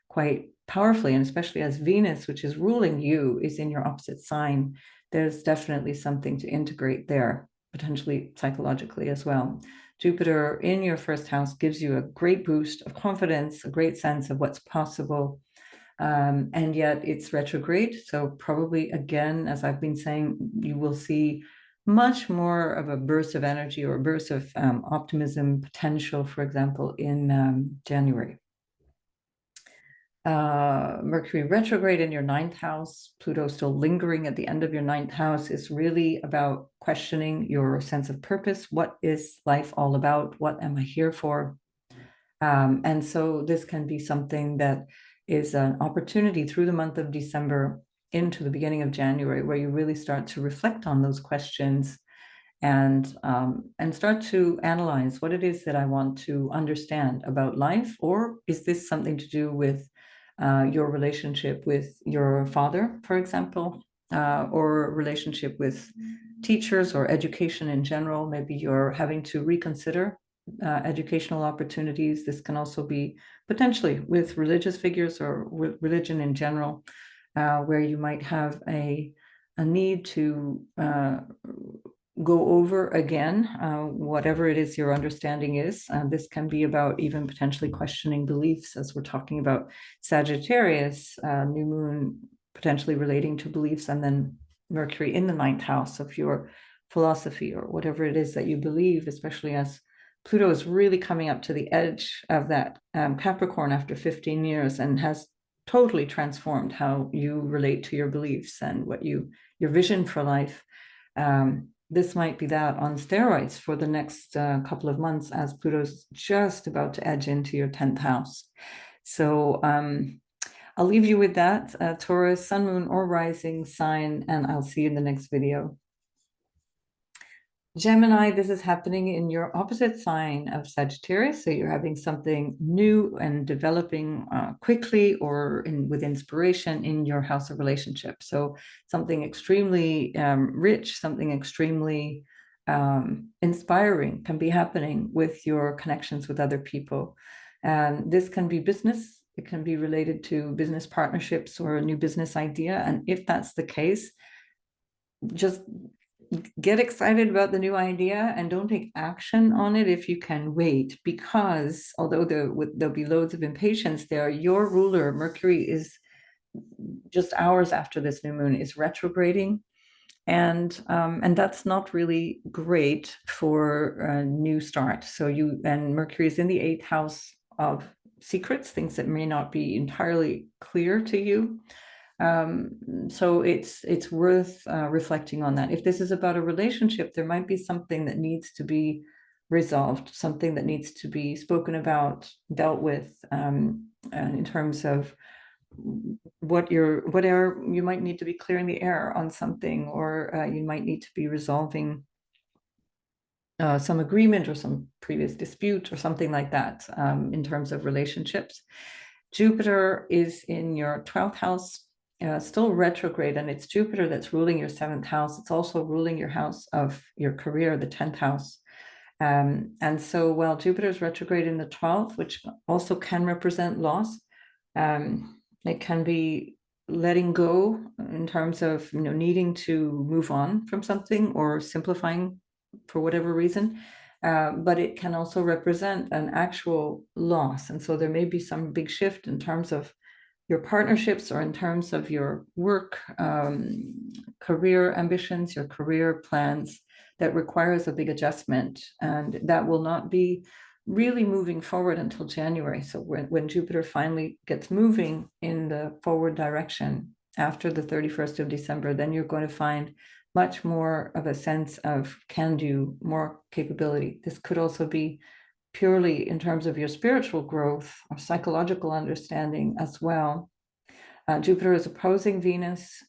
quite powerfully. And especially as Venus, which is ruling you, is in your opposite sign, there's definitely something to integrate there, potentially psychologically as well. Jupiter in your first house gives you a great boost of confidence, a great sense of what's possible. And yet it's retrograde. So probably, again, as I've been saying, you will see much more of a burst of energy or a burst of optimism potential, for example, in January. Mercury retrograde in your ninth house, Pluto still lingering at the end of your ninth house, is really about questioning your sense of purpose. What is life all about? What am I here for? And so this can be something that is an opportunity through the month of December into the beginning of January, where you really start to reflect on those questions and start to analyze what it is that I want to understand about life, or is this something to do with your relationship with your father, for example, or relationship with teachers or education in general. Maybe you're having to reconsider educational opportunities. This can also be potentially with religious figures or with religion in general, where you might have a need to go over again whatever it is your understanding is. This can be about even potentially questioning beliefs, as we're talking about Sagittarius New Moon potentially relating to beliefs, and then Mercury in the ninth house of your philosophy or whatever it is that you believe, especially as Pluto is really coming up to the edge of that Capricorn after 15 years and has totally transformed how you relate to your beliefs and what your vision for life. This might be that on steroids for the next couple of months, as Pluto's just about to edge into your 10th house. So I'll leave you with that, Taurus, sun, moon, or rising sign, and I'll see you in the next video. Gemini, this is happening in your opposite sign of Sagittarius. So you're having something new and developing quickly or with inspiration in your house of relationships. So something extremely rich, something extremely inspiring can be happening with your connections with other people. And this can be business. It can be related to business partnerships or a new business idea. And if that's the case, just get excited about the new idea and don't take action on it if you can wait, because although there'll be loads of impatience there, your ruler, Mercury, is just hours after this new moon is retrograding. And that's not really great for a new start. So Mercury is in the 8th house of secrets, things that may not be entirely clear to you. So it's worth reflecting on that. If this is about a relationship, there might be something that needs to be resolved, something that needs to be spoken about, dealt with, in terms of you might need to be clearing the air on something, or you might need to be resolving some agreement or some previous dispute or something like that, in terms of relationships. Jupiter is in your 12th house, still retrograde, and it's Jupiter that's ruling your 7th house. It's also ruling your house of your career, the 10th house. And so while Jupiter is retrograde in the 12th, which also can represent loss, it can be letting go in terms of needing to move on from something or simplifying for whatever reason. But it can also represent an actual loss. And so there may be some big shift in terms of your partnerships or in terms of your work, career ambitions, your career plans, that requires a big adjustment. And that will not be really moving forward until January. So when Jupiter finally gets moving in the forward direction after the 31st of December, then you're going to find much more of a sense of can do, more capability. This could also be purely in terms of your spiritual growth or psychological understanding as well. Jupiter is opposing Venus.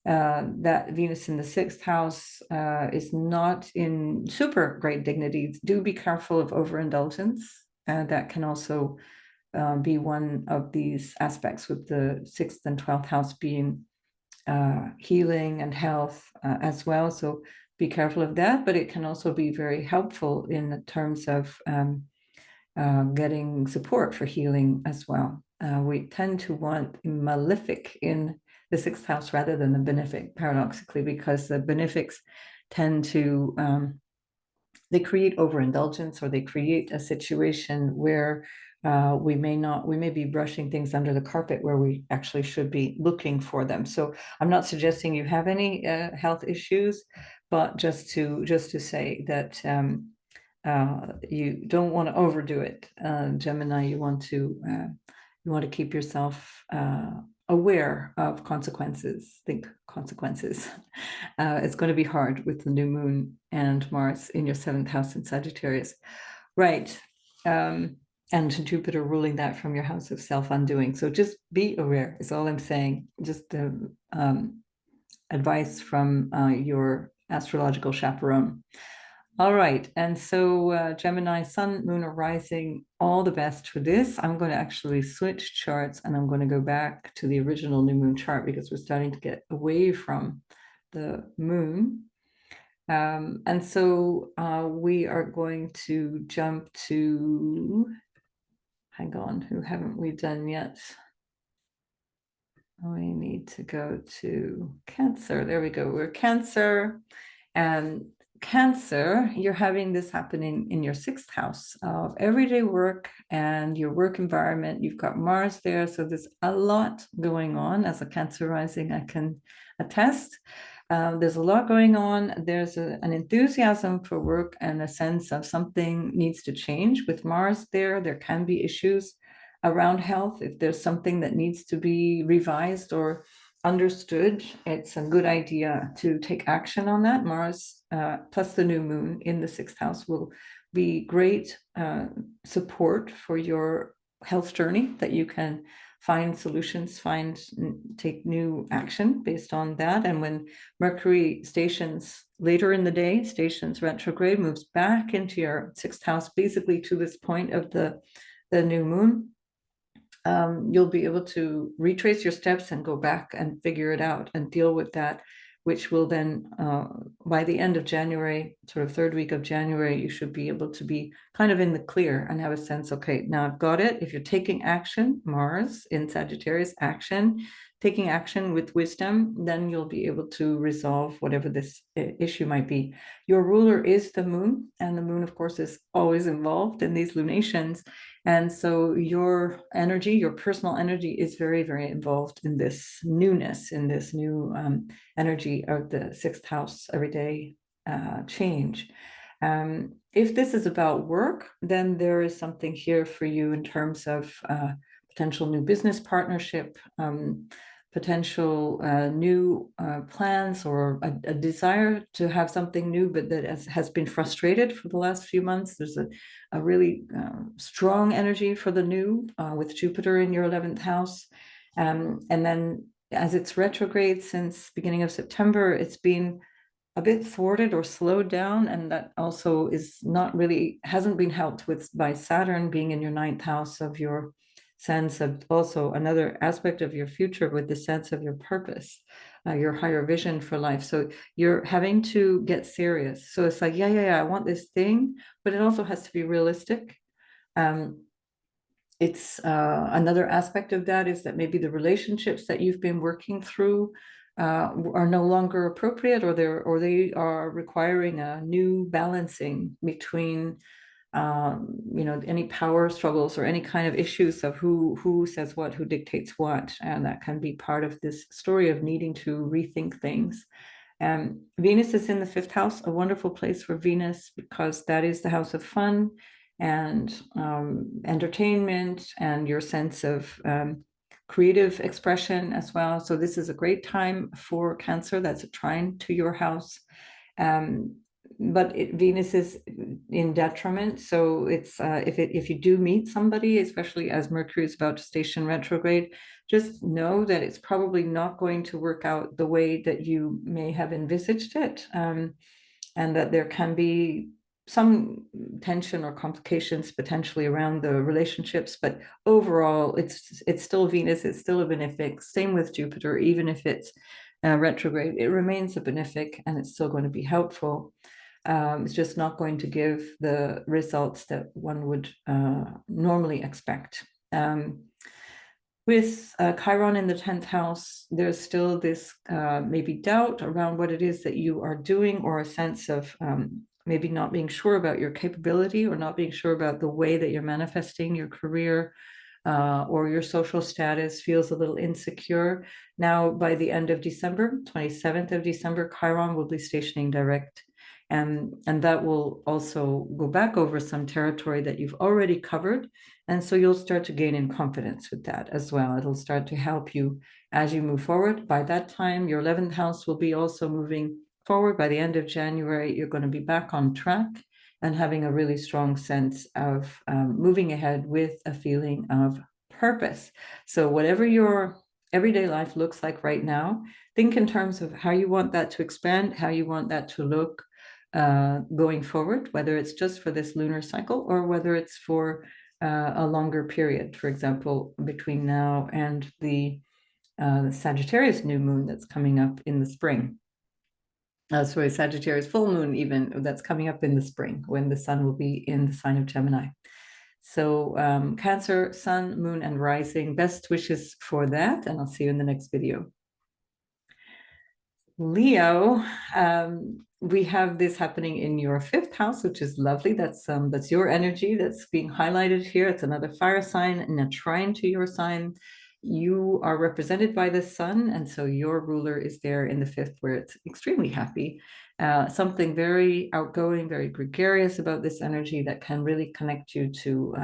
That Venus in the sixth house is not in super great dignity. Do be careful of overindulgence. That can also be one of these aspects, with the sixth and 12th house being healing and health as well. So be careful of that, but it can also be very helpful in terms of getting support for healing as well. We tend to want malefic in the sixth house rather than the benefic, paradoxically, because the benefics tend to they create overindulgence, or they create a situation where we may be brushing things under the carpet where we actually should be looking for them. So I'm not suggesting you have any health issues, but just to say that you don't want to overdo it, Gemini. You want to keep yourself aware of consequences. Think consequences. It's going to be hard with the new moon and Mars in your seventh house in Sagittarius, right? And Jupiter ruling that from your house of self-undoing. So just be aware is all I'm saying. Just advice from your astrological chaperone. All right, and so Gemini, Sun, Moon, or Rising, all the best for this. I'm going to actually switch charts, and I'm going to go back to the original new moon chart because we're starting to get away from the moon. And so we are going to jump to, hang on, who haven't we done yet? We need to go to Cancer. There we go. We're Cancer. And Cancer, you're having this happening in your sixth house of everyday work and your work environment. You've got Mars there. So there's a lot going on. As a Cancer rising, I can attest. There's a lot going on. There's an enthusiasm for work and a sense of something needs to change. With Mars there, there can be issues around health. If there's something that needs to be revised or understood, it's a good idea to take action on that. Mars plus the new moon in the sixth house will be great support for your health journey, that you can find solutions, take new action based on that. And when Mercury stations later in the day, stations retrograde, moves back into your sixth house, basically to this point of the new moon, you'll be able to retrace your steps and go back and figure it out and deal with that, which will then, by the end of January, sort of third week of January, you should be able to be kind of in the clear and have a sense, okay, now I've got it. If you're taking action, Mars in Sagittarius, taking action with wisdom, then you'll be able to resolve whatever this issue might be. Your ruler is the moon, and the moon, of course, is always involved in these lunations. And so your energy, your personal energy, is very, very involved in this newness, in this new energy of the sixth house, everyday change. If this is about work, then there is something here for you in terms of potential new business partnership, potential new plans, or a desire to have something new, but that has been frustrated for the last few months. There's a really strong energy for the new with Jupiter in your 11th house. And then as it's retrograde since beginning of September, it's been a bit thwarted or slowed down, and that also hasn't been helped with by Saturn being in your 9th house of your sense of, also another aspect of your future, with the sense of your purpose, your higher vision for life. So you're having to get serious. So it's like, yeah, I want this thing, but it also has to be realistic. It's another aspect of that is that maybe the relationships that you've been working through are no longer appropriate, or they are requiring a new balancing between any power struggles or any kind of issues of who says what, who dictates what, and that can be part of this story of needing to rethink things. Venus is in the 5th house, a wonderful place for Venus, because that is the house of fun and entertainment and your sense of creative expression as well. So this is a great time for Cancer. That's a trine to your house. But Venus is in detriment. So it's if you do meet somebody, especially as Mercury is about to station retrograde, just know that it's probably not going to work out the way that you may have envisaged it, and that there can be some tension or complications potentially around the relationships. But overall, it's still Venus, it's still a benefic. Same with Jupiter, even if it's retrograde, it remains a benefic and it's still going to be helpful. It's just not going to give the results that one would normally expect. With Chiron in the 10th house, there's still this maybe doubt around what it is that you are doing, or a sense of maybe not being sure about your capability, or not being sure about the way that you're manifesting your career, or your social status feels a little insecure. Now, by the end of December, 27th of December, Chiron will be stationing direct. And that will also go back over some territory that you've already covered. And so you'll start to gain in confidence with that as well. It'll start to help you as you move forward. By that time, your 11th house will be also moving forward. By the end of January, you're going to be back on track and having a really strong sense of moving ahead with a feeling of purpose. So whatever your everyday life looks like right now, think in terms of how you want that to expand, how you want that to look going forward, whether it's just for this lunar cycle or whether it's for a longer period, for example, between now and the Sagittarius new moon that's coming up in the spring. Sorry, Sagittarius full moon even, that's coming up in the spring when the sun will be in the sign of Gemini. So Cancer, sun, moon, and rising, best wishes for that, and I'll see you in the next video. Leo, we have this happening in your 5th house, which is lovely. That's your energy that's being highlighted here. It's another fire sign and a trine to your sign. You are represented by the sun, and so your ruler is there in the 5th, where it's extremely happy. Something very outgoing, very gregarious about this energy that can really connect you to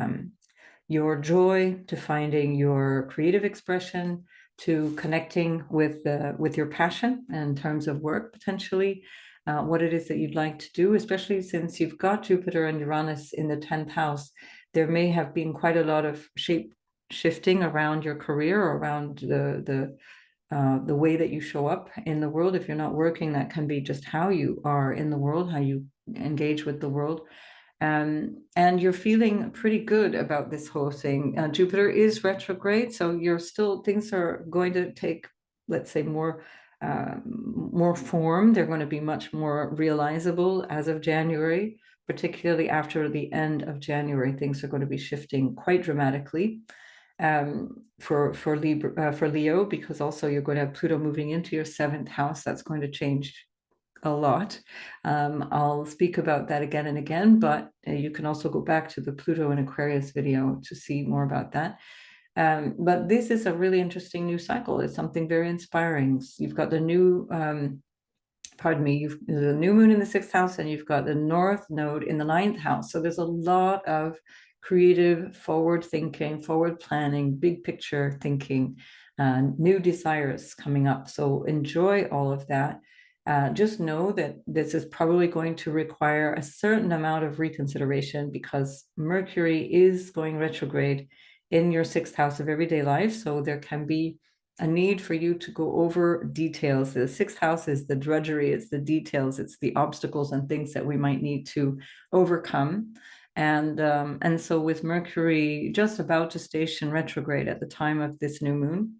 your joy, to finding your creative expression, to connecting with your passion in terms of work, potentially, what it is that you'd like to do, especially since you've got Jupiter and Uranus in the 10th house. There may have been quite a lot of shape shifting around your career, or around the way that you show up in the world. If you're not working, that can be just how you are in the world, how you engage with the world. And you're feeling pretty good about this whole thing. Jupiter is retrograde, so you're still, things are going to take, let's say, more form. They're going to be much more realizable as of January, particularly after the end of January. Things are going to be shifting quite dramatically for Leo, because also you're going to have Pluto moving into your 7th house. That's going to change a lot. I'll speak about that again and again, but you can also go back to the Pluto and Aquarius video to see more about that. But this is a really interesting new cycle. It's something very inspiring. You've got the new, you've the new moon in the 6th house, and you've got the North Node in the 9th house. So there's a lot of creative, forward thinking, forward planning, big picture thinking, new desires coming up. So enjoy all of that. Just know that this is probably going to require a certain amount of reconsideration, because Mercury is going retrograde in your 6th house of everyday life. So there can be a need for you to go over details. The 6th house is the drudgery, it's the details, it's the obstacles and things that we might need to overcome. And so with Mercury just about to station retrograde at the time of this new moon,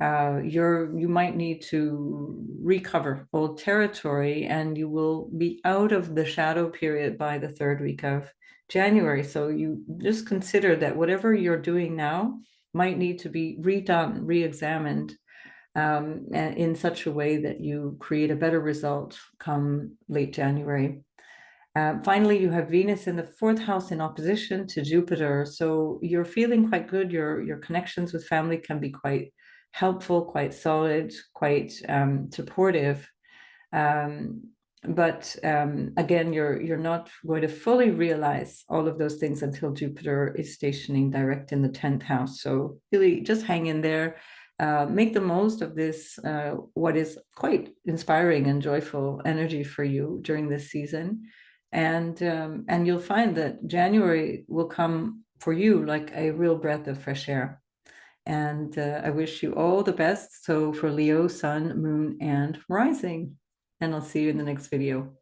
you might need to recover old territory, and you will be out of the shadow period by the 3rd week of January. So you just consider that whatever you're doing now might need to be redone, re-examined, in such a way that you create a better result come late January. Finally, you have Venus in the 4th house in opposition to Jupiter. So you're feeling quite good. Your connections with family can be quite helpful, quite solid, quite supportive. But again, you're not going to fully realize all of those things until Jupiter is stationing direct in the 10th house. So really just hang in there. Make the most of this, what is quite inspiring and joyful energy for you during this season. And you'll find that January will come for you like a real breath of fresh air. And I wish you all the best. So for Leo, Sun, Moon, and Rising. And I'll see you in the next video.